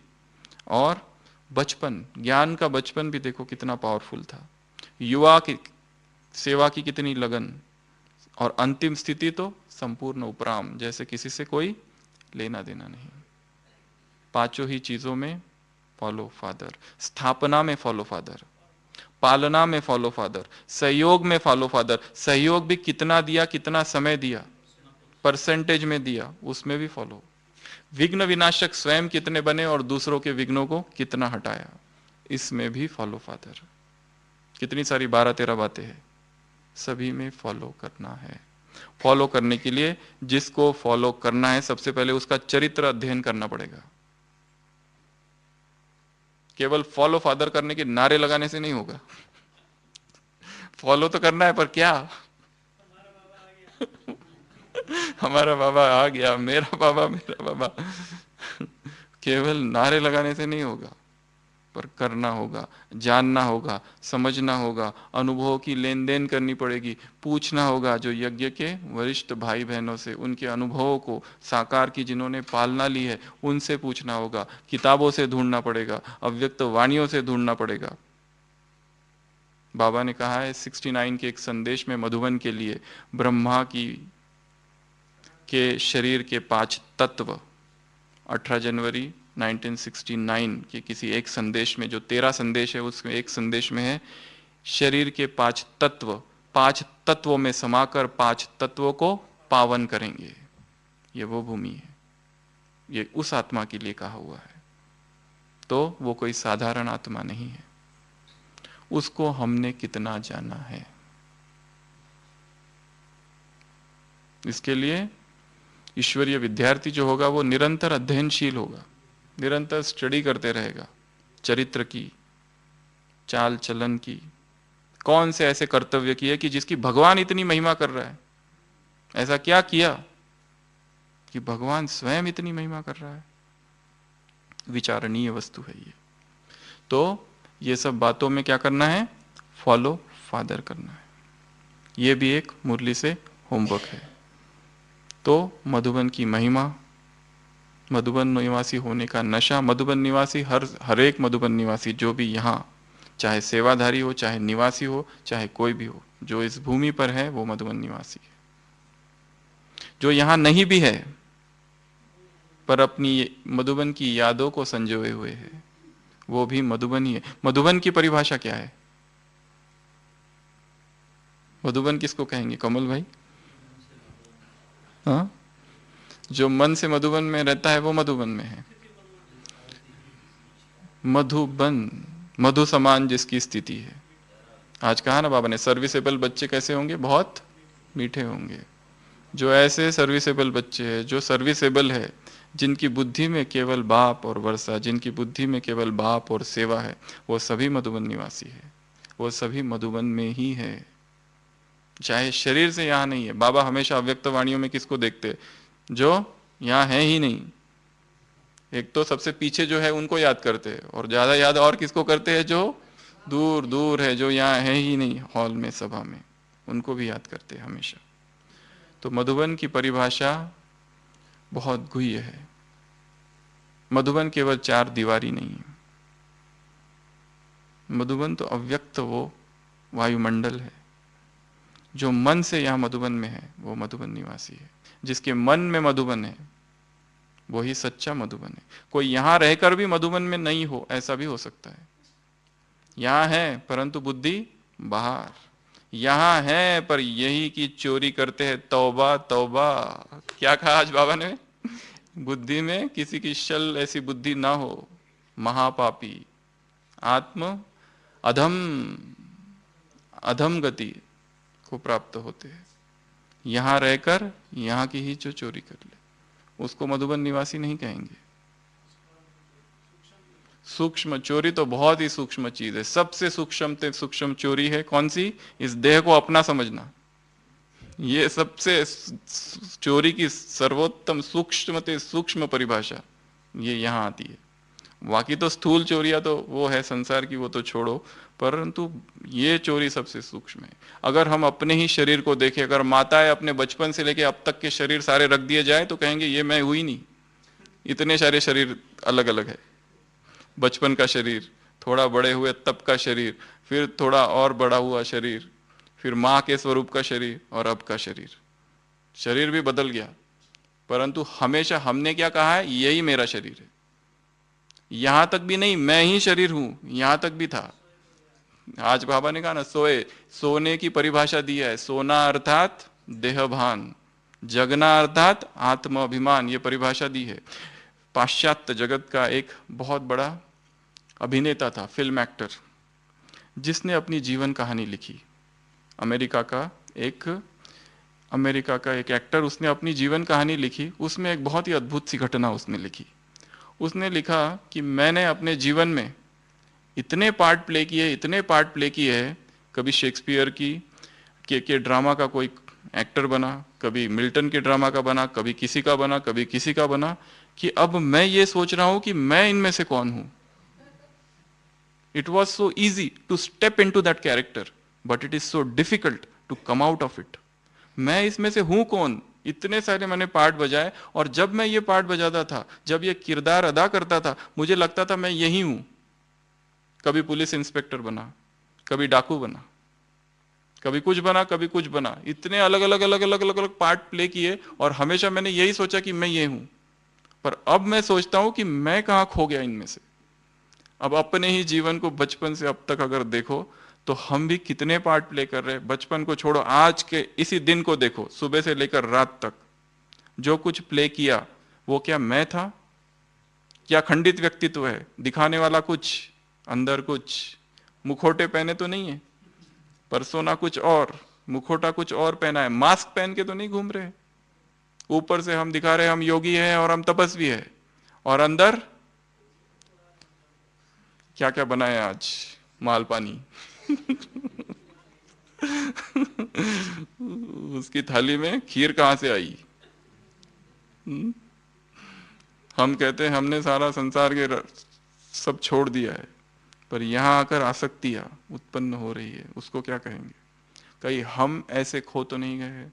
और बचपन, ज्ञान का बचपन भी देखो कितना पावरफुल था। युवा की सेवा की कितनी लगन, और अंतिम स्थिति तो संपूर्ण उपराम, जैसे किसी से कोई लेना देना नहीं। पांचों ही चीजों में फॉलो फादर। स्थापना में फॉलो फादर, पालना में फॉलो फादर, सहयोग में फॉलो फादर। सहयोग भी कितना दिया, कितना समय दिया, परसेंटेज में दिया, उसमें भी फॉलो। विघ्न विनाशक स्वयं कितने बने और दूसरों के विघ्नों को कितना हटाया, इसमें भी फॉलो फादर। कितनी सारी 12-13 बातें हैं, सभी में फॉलो करना है। फॉलो करने के लिए जिसको फॉलो करना है सबसे पहले उसका चरित्र अध्ययन करना पड़ेगा। केवल फॉलो फादर करने के नारे लगाने से नहीं होगा। फॉलो तो करना है, पर क्या? हमारा बाबा आ गया, मेरा बाबा, मेरा बाबा। केवल नारे लगाने से नहीं होगा, पर करना होगा, जानना होगा, समझना होगा, अनुभव की लेन देन करनी पड़ेगी, पूछना होगा जो यज्ञ के वरिष्ठ भाई बहनों से, उनके अनुभवों को साकार की जिन्होंने पालना ली है उनसे पूछना होगा, किताबों से ढूंढना पड़ेगा, अव्यक्त वाणियों से ढूंढना पड़ेगा। बाबा ने कहा है 69 के एक संदेश में मधुबन के लिए, ब्रह्मा की के शरीर के 5 तत्व, 18 जनवरी 1969 के किसी एक संदेश में, जो 13 संदेश है उसमें एक संदेश में है शरीर के 5 तत्व, 5 तत्वों में समाकर 5 तत्वों को पावन करेंगे। ये वो भूमि है, ये उस आत्मा के लिए कहा हुआ है। तो वो कोई साधारण आत्मा नहीं है, उसको हमने कितना जाना है। इसके लिए ईश्वरीय विद्यार्थी जो होगा वो निरंतर अध्ययनशील होगा, निरंतर स्टडी करते रहेगा, चरित्र की, चाल चलन की, कौन से ऐसे कर्तव्य किए कि जिसकी भगवान इतनी महिमा कर रहा है, ऐसा क्या किया कि भगवान स्वयं इतनी महिमा कर रहा है। विचारणीय वस्तु है ये। तो ये सब बातों में क्या करना है? फॉलो फादर करना है। ये भी एक मुरली से होमवर्क है। तो मधुबन की महिमा, मधुबन निवासी होने का नशा, मधुबन निवासी, हर एक मधुबन निवासी जो भी यहाँ, चाहे सेवाधारी हो, चाहे निवासी हो, चाहे कोई भी हो, जो इस भूमि पर है वो मधुबन निवासी है। जो यहाँ नहीं भी है पर अपनी मधुबन की यादों को संजोए हुए है, वो भी मधुबन ही है। मधुबन की परिभाषा क्या है? मधुबन किसको कहेंगे कमल भाई? हाँ, जो मन से मधुबन में रहता है वो मधुबन में है। मधुबन, मधु समान जिसकी स्थिति है, आज कहा ना बाबा ने, सर्विसेबल बच्चे कैसे होंगे? बहुत मीठे होंगे। जो ऐसे सर्विसेबल बच्चे हैं, जो सर्विसेबल है, जिनकी बुद्धि में केवल बाप और वर्षा, जिनकी बुद्धि में केवल बाप और सेवा है, वो सभी मधुबन निवासी है, वो सभी मधुबन में ही है, चाहे शरीर से यहाँ नहीं है। बाबा हमेशा अव्यक्त वाणियों में किसको देखते हैं? जो यहाँ है ही नहीं। एक तो सबसे पीछे जो है उनको याद करते हैं, और ज्यादा याद और किसको करते हैं? जो दूर दूर है, जो यहाँ है ही नहीं हॉल में, सभा में, उनको भी याद करते हैं हमेशा। तो मधुबन की परिभाषा बहुत गुह्य है। मधुबन केवल चार दीवारी नहीं है, मधुबन तो अव्यक्त वो वायुमंडल है। जो मन से यहाँ मधुबन में है वो मधुबन निवासी है। जिसके मन में मधुबन है वही सच्चा मधुबन है। कोई यहाँ रहकर भी मधुबन में नहीं हो, ऐसा भी हो सकता है। यहाँ है परंतु बुद्धि बाहर, यहाँ है पर यही की चोरी करते हैं। तौबा तौबा, क्या कहा आज बाबा ने? बुद्धि में किसी की शल ऐसी बुद्धि ना हो, महापापी आत्म अधम अधम गति को प्राप्त होते हैं। यहाँ रहकर यहाँ की ही जो चोरी कर ले उसको मधुबन निवासी नहीं कहेंगे। सूक्ष्म चोरी तो बहुत ही सूक्ष्म चीज है। सबसे सूक्ष्म चोरी है कौन सी? इस देह को अपना समझना। ये सबसे चोरी की सर्वोत्तम सूक्ष्म परिभाषा ये यहाँ आती है। बाकी तो स्थूल चोरियां तो वो है संसार की, वो तो छोड़ो, परंतु ये चोरी सबसे सूक्ष्म है। अगर हम अपने ही शरीर को देखें, अगर माताएं अपने बचपन से लेके अब तक के शरीर सारे रख दिए जाए तो कहेंगे ये मैं हुई नहीं, इतने सारे शरीर अलग अलग है। बचपन का शरीर, थोड़ा बड़े हुए तब का शरीर, फिर थोड़ा और बड़ा हुआ शरीर, फिर माँ के स्वरूप का शरीर, और अब का शरीर। शरीर भी बदल गया, परंतु हमेशा हमने क्या कहा है? यही मेरा शरीर है। यहां तक भी नहीं मैं ही शरीर हूं, यहां तक भी था। आज बाबा ने कहा ना, सोने की परिभाषा दी है। सोना अर्थात देहभान, जगना अर्थात आत्म अभिमान, ये परिभाषा दी है। पाश्चात्य जगत का एक बहुत बड़ा अभिनेता था, फिल्म एक्टर, जिसने अपनी जीवन कहानी लिखी। अमेरिका का एक एक्टर, उसने अपनी जीवन कहानी लिखी। उसमें एक बहुत ही अद्भुत सी घटना उसने लिखी। उसने लिखा कि मैंने अपने जीवन में इतने पार्ट प्ले किए हैं। कभी शेक्सपियर के ड्रामा का कोई एक्टर बना, कभी मिल्टन के ड्रामा का बना, कभी किसी का बना, कभी किसी का बना, कि अब मैं ये सोच रहा हूं कि मैं इनमें से कौन हूं। It was so easy to step in to that character, but it is so difficult to come out of it. मैं इसमें से हूं कौन? इतने सारे मैंने पार्ट बजाए, और जब मैं ये पार्ट बजाता था, जब ये किरदार अदा करता था, मुझे लगता था मैं यही हूं। कभी पुलिस इंस्पेक्टर बना, कभी डाकू बना, कभी कुछ बना, कभी कुछ बना। इतने अलग अलग पार्ट प्ले किए, और हमेशा मैंने यही सोचा कि मैं ये हूं। पर अब मैं सोचता हूं कि मैं कहां खो गया इनमें से। अब अपने ही जीवन को बचपन से अब तक अगर देखो तो हम भी कितने पार्ट प्ले कर रहे हैं। बचपन को छोड़ो, आज के इसी दिन को देखो, सुबह से लेकर रात तक जो कुछ प्ले किया वो क्या मैं था? क्या खंडित व्यक्तित्व है, दिखाने वाला कुछ, अंदर कुछ? मुखोटे पहने तो नहीं है, परसोना कुछ और, मुखोटा कुछ और पहना है, मास्क पहन के तो नहीं घूम रहे। ऊपर से हम दिखा रहे हम योगी हैं और हम तपस्वी है, और अंदर क्या क्या बनाया आज? माल पानी उसकी थाली में खीर कहां से आई? हम कहते हैं हमने सारा संसार के सब छोड़ दिया है, पर यहां आकर आसक्तियां उत्पन्न हो रही है, उसको क्या कहेंगे? कहीं हम ऐसे खो तो नहीं गए हैं?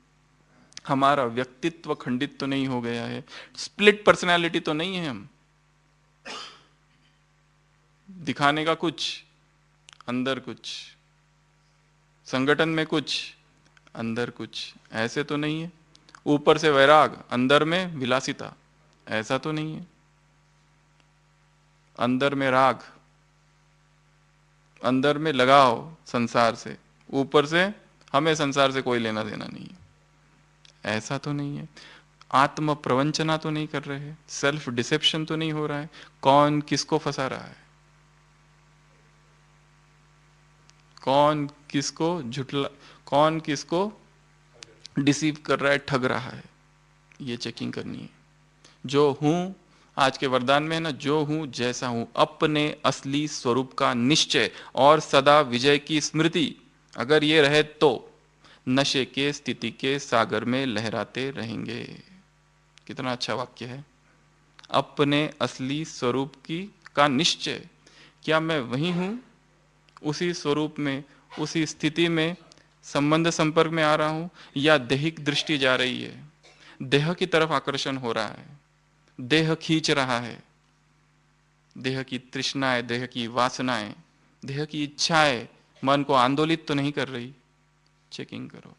हमारा व्यक्तित्व खंडित तो नहीं हो गया है? स्प्लिट पर्सनालिटी तो नहीं है हम? दिखाने का कुछ, अंदर कुछ, संगठन में कुछ, अंदर कुछ, ऐसे तो नहीं है? ऊपर से वैराग, अंदर में विलासिता, ऐसा तो नहीं है? अंदर में राग, अंदर में लगाव संसार से, ऊपर से हमें संसार से कोई लेना देना नहीं है, ऐसा तो नहीं है? आत्म प्रवंचना तो नहीं कर रहे हैं? सेल्फ डिसेप्शन तो नहीं हो रहा है? कौन किसको फंसा रहा है? कौन किसको झुठला, कौन किसको डिसीव कर रहा है, ठग रहा है, ये चेकिंग करनी है। जो हूं, आज के वरदान में है ना, जो हूं जैसा हूं, अपने असली स्वरूप का निश्चय और सदा विजय की स्मृति अगर ये रहे तो नशे के स्थिति के सागर में लहराते रहेंगे। कितना अच्छा वाक्य है। अपने असली स्वरूप की का निश्चय, क्या मैं वही हूं, उसी स्वरूप में, उसी स्थिति में संबंध संपर्क में आ रहा हूं, या देहिक दृष्टि जा रही है, देह की तरफ आकर्षण हो रहा है, देह खींच रहा है, देह की तृष्णाएं, देह की वासनाएं, देह की इच्छाएं मन को आंदोलित तो नहीं कर रही, चेकिंग करो।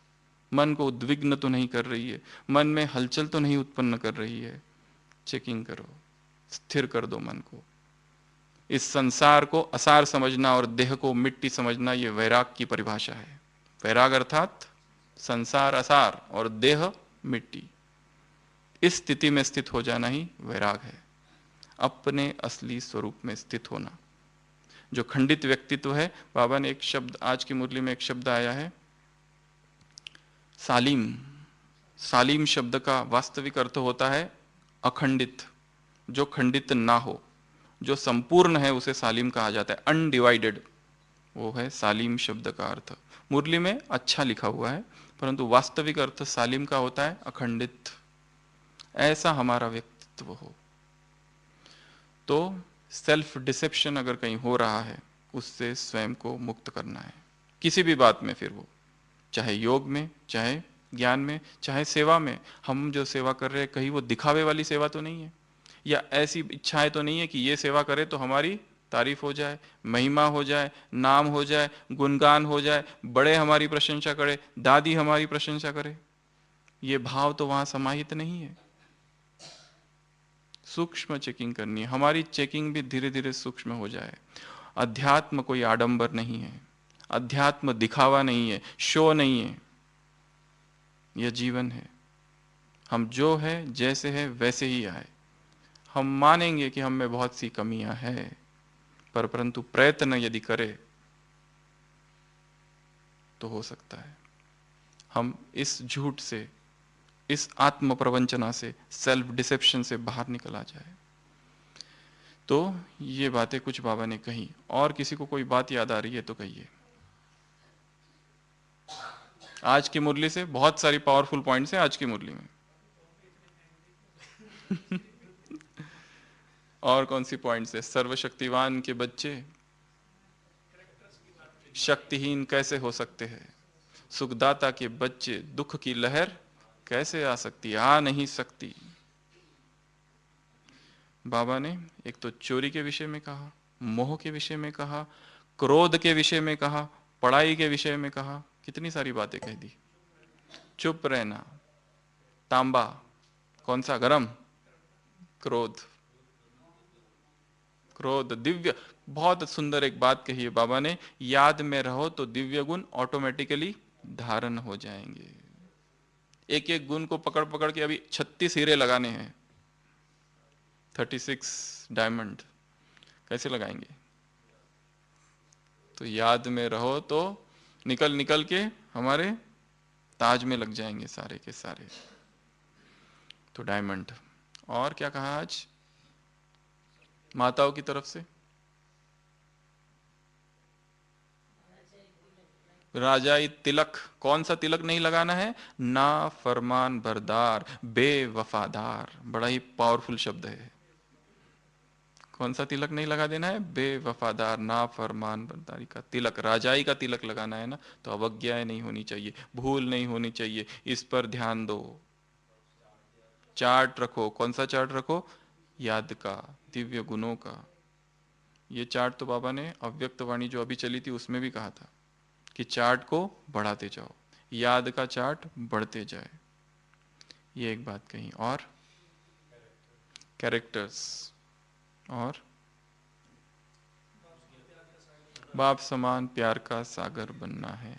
मन को उद्विग्न तो नहीं कर रही है, मन में हलचल तो नहीं उत्पन्न कर रही है, चेकिंग करो, स्थिर कर दो मन को। इस संसार को असार समझना और देह को मिट्टी समझना, ये वैराग की परिभाषा है। वैराग अर्थात संसार असार और देह मिट्टी, इस स्थिति में स्थित हो जाना ही वैराग है। अपने असली स्वरूप में स्थित होना। जो खंडित व्यक्तित्व है, बाबा ने एक शब्द, आज की मुरली में एक शब्द आया है सालीम। सालीम शब्द का वास्तविक अर्थ होता है अखंडित, जो खंडित ना हो, जो संपूर्ण है उसे सालीम कहा जाता है, अनडिवाइडेड, वो है सालीम शब्द का अर्थ। मुरली में अच्छा लिखा हुआ है, परंतु वास्तविक अर्थ सालीम का होता है अखंडित। ऐसा हमारा व्यक्तित्व हो। तो सेल्फ डिसेप्शन अगर कहीं हो रहा है, उससे स्वयं को मुक्त करना है, किसी भी बात में, फिर वो चाहे योग में, चाहे ज्ञान में, चाहे सेवा में। हम जो सेवा कर रहे हैं, कहीं वो दिखावे वाली सेवा तो नहीं है, या ऐसी इच्छाएं तो नहीं है कि ये सेवा करे तो हमारी तारीफ हो जाए, महिमा हो जाए, नाम हो जाए, गुणगान हो जाए, बड़े हमारी प्रशंसा करे, दादी हमारी प्रशंसा करे। ये भाव तो वहां समाहित नहीं है। सूक्ष्म चेकिंग करनी है, हमारी चेकिंग भी धीरे धीरे सूक्ष्म हो जाए। अध्यात्म कोई आडंबर नहीं है, अध्यात्म दिखावा नहीं है, शो नहीं है, यह जीवन है। हम जो है, जैसे है वैसे ही आए। हम मानेंगे कि हम में बहुत सी कमियां हैं, परंतु प्रयत्न यदि करें तो हो सकता है हम इस झूठ से, इस आत्म प्रवंचना से, सेल्फ डिसेप्शन से बाहर निकल आ जाए। तो ये बातें कुछ बाबा ने कही। और किसी को कोई बात याद आ रही है तो कहिए। आज की मुरली से बहुत सारी पावरफुल पॉइंट्स हैं आज की मुरली में। और कौन सी पॉइंट्स है? सर्वशक्तिवान के बच्चे शक्तिहीन कैसे हो सकते हैं? सुखदाता के बच्चे दुख की लहर कैसे आ सकती? आ नहीं सकती। बाबा ने एक तो चोरी के विषय में कहा, मोह के विषय में कहा, क्रोध के विषय में कहा, पढ़ाई के विषय में कहा, कितनी सारी बातें कह दी। चुप रहना, तांबा कौन सा? गरम, क्रोध। क्रोध दिव्य, बहुत सुंदर एक बात कही है बाबा ने, याद में रहो तो दिव्य गुण ऑटोमेटिकली धारण हो जाएंगे। एक एक गुण को पकड़ पकड़ के अभी 36 हीरे लगाने हैं, 36 डायमंड कैसे लगाएंगे? तो याद में रहो तो निकल निकल के हमारे ताज में लग जाएंगे सारे के सारे। तो डायमंड। और क्या कहा आज माताओं की तरफ से? राजाई तिलक। कौन सा तिलक नहीं लगाना है? ना फरमान बरदार, बेवफादार। बड़ा ही पावरफुल शब्द है। कौन सा तिलक नहीं लगा देना है? बेवफादार, ना फरमान बरदारी का तिलक, राजाई का तिलक लगाना है ना। तो अवज्ञाएं नहीं होनी चाहिए, भूल नहीं होनी चाहिए, इस पर ध्यान दो। चार्ट रखो। कौन सा चार्ट रखो? याद का, दिव्य गुणों का। ये चार्ट तो बाबा ने अव्यक्त वाणी जो अभी चली थी उसमें भी कहा था कि चार्ट को बढ़ाते जाओ, याद का चार्ट बढ़ते जाए। ये एक बात कही। और कैरेक्टर्स, और बाप समान प्यार का सागर बनना है,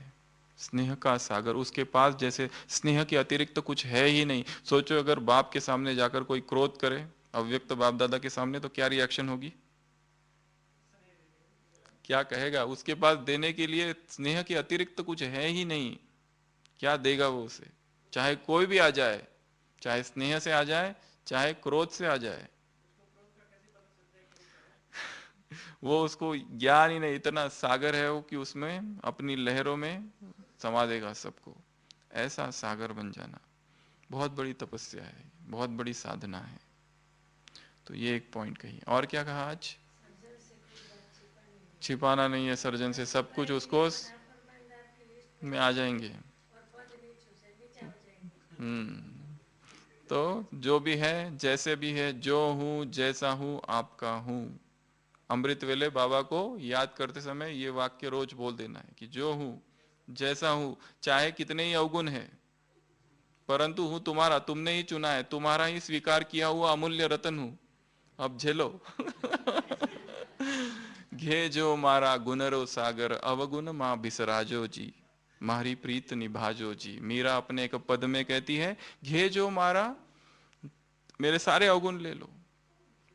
स्नेह का सागर। उसके पास जैसे स्नेह के अतिरिक्त तो कुछ है ही नहीं। सोचो अगर बाप के सामने जाकर कोई क्रोध करे, अव्यक्त बाप दादा के सामने, तो क्या रिएक्शन होगी? क्या कहेगा? उसके पास देने के लिए स्नेह के अतिरिक्त तो कुछ है ही नहीं। क्या देगा वो उसे? चाहे कोई भी आ जाए, चाहे स्नेह से आ जाए, चाहे क्रोध से आ जाए, वो उसको ज्ञान ही नहीं, इतना सागर है वो कि उसमें अपनी लहरों में समा देगा सबको। ऐसा सागर बन जाना बहुत बड़ी तपस्या है, बहुत बड़ी साधना है। तो ये एक पॉइंट कही। और क्या कहा आज? छिपाना नहीं है सर्जन से, सब कुछ उसको में आ जाएंगे। तो जो भी है, जैसे भी है, जो हूं जैसा हूं आपका हूं। अमृत वेले बाबा को याद करते समय ये वाक्य रोज बोल देना है कि जो हूं जैसा हूं, चाहे कितने ही अवगुण है, परंतु हूं तुम्हारा, तुमने ही चुना है, तुम्हारा ही स्वीकार किया हुआ अमूल्य रतन हूं। अब झेलो। घे जो मारा गुनरो सागर, अवगुण मां बिसराजो जी, मारी प्रीत निभाजो जी। मीरा अपने एक पद में कहती है, घे जो मारा, मेरे सारे अवगुण ले लो,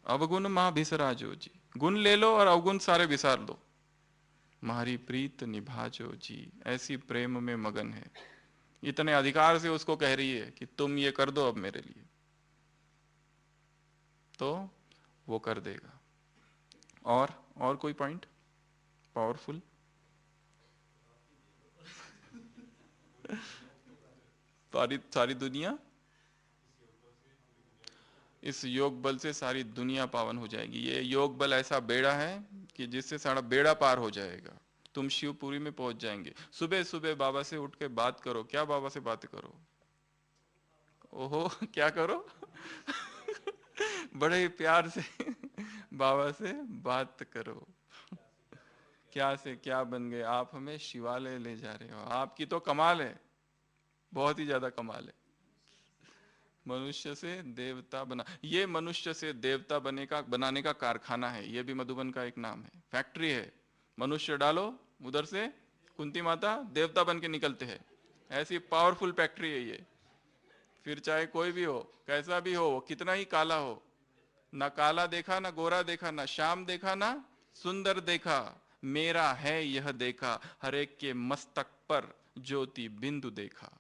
अवगुण मां बिसराजो जी। गुण ले लो और अवगुण सारे बिसार लो, मारी प्रीत निभाजो जी। ऐसी प्रेम में मगन है, इतने अधिकार से उसको कह रही है कि तुम ये कर दो अब मेरे लिए, तो वो कर देगा। और कोई पॉइंट पावरफुल? सारी सारी दुनिया, इस योग बल से सारी दुनिया पावन हो जाएगी। ये योग बल ऐसा बेड़ा है कि जिससे सारा बेड़ा पार हो जाएगा। तुम शिवपुरी में पहुंच जाएंगे। सुबह सुबह बाबा से उठ के बात करो। क्या बाबा से बात करो? ओहो, क्या करो? बड़े ही प्यार से बाबा से बात करो। क्या से क्या बन गए आप, हमें शिवालय ले जा रहे हो। आपकी तो कमाल है, बहुत ही ज्यादा कमाल है। मनुष्य से देवता बना, ये मनुष्य से देवता बनाने का कारखाना है। ये भी मधुबन का एक नाम है, फैक्ट्री है। मनुष्य डालो, उधर से कुंती माता देवता बन के निकलते हैं। ऐसी पावरफुल फैक्ट्री है ये। फिर चाहे कोई भी हो, कैसा भी हो, कितना ही काला हो, ना काला देखा, ना गोरा देखा, ना श्याम देखा, ना सुंदर देखा, मेरा है यह देखा, हर एक के मस्तक पर ज्योति बिंदु देखा।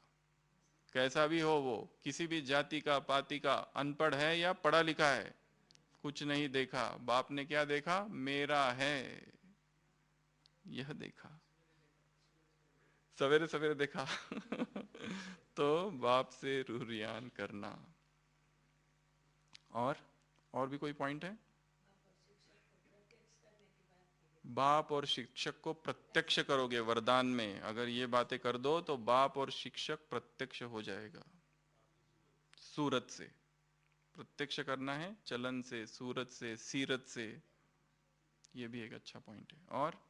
कैसा भी हो वो, किसी भी जाति का, पाति का, अनपढ़ है या पढ़ा लिखा है, कुछ नहीं देखा। बाप ने क्या देखा? मेरा है यह देखा। सवेरे सवेरे देखा। तो बाप से रूरियान करना। और भी कोई पॉइंट है? बाप और शिक्षक को प्रत्यक्ष करोगे वरदान में, अगर ये बातें कर दो तो बाप और शिक्षक प्रत्यक्ष हो जाएगा। सूरत से प्रत्यक्ष करना है, चलन से, सूरत से, सीरत से। ये भी एक अच्छा पॉइंट है। और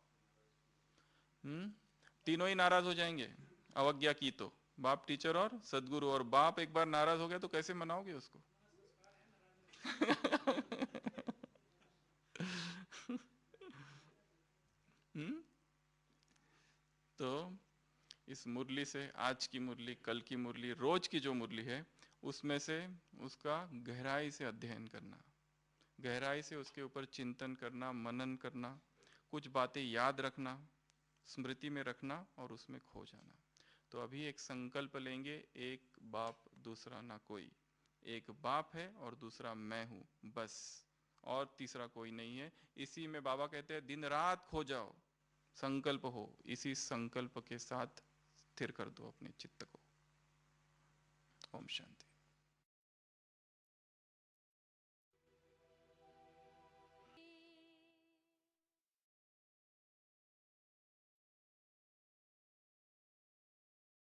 तीनों ही नाराज हो जाएंगे अवज्ञा की तो, बाप, टीचर और सदगुरु। और बाप एक बार नाराज हो गया तो कैसे मनाओगे उसको? हम्म तो इस मुरली से, आज की मुरली, कल की मुरली, रोज की जो मुरली है, उसमें से उसका गहराई से अध्ययन करना, गहराई से उसके ऊपर चिंतन करना, मनन करना, कुछ बातें याद रखना, स्मृति में रखना और उसमें खो जाना। तो अभी एक संकल्प लेंगे, एक बाप दूसरा ना कोई। एक बाप है और दूसरा मैं हूं, बस, और तीसरा कोई नहीं है। इसी में बाबा कहते हैं दिन रात खो जाओ, संकल्प हो। इसी संकल्प के साथ स्थिर कर दो अपने चित्त को। ओम शांति।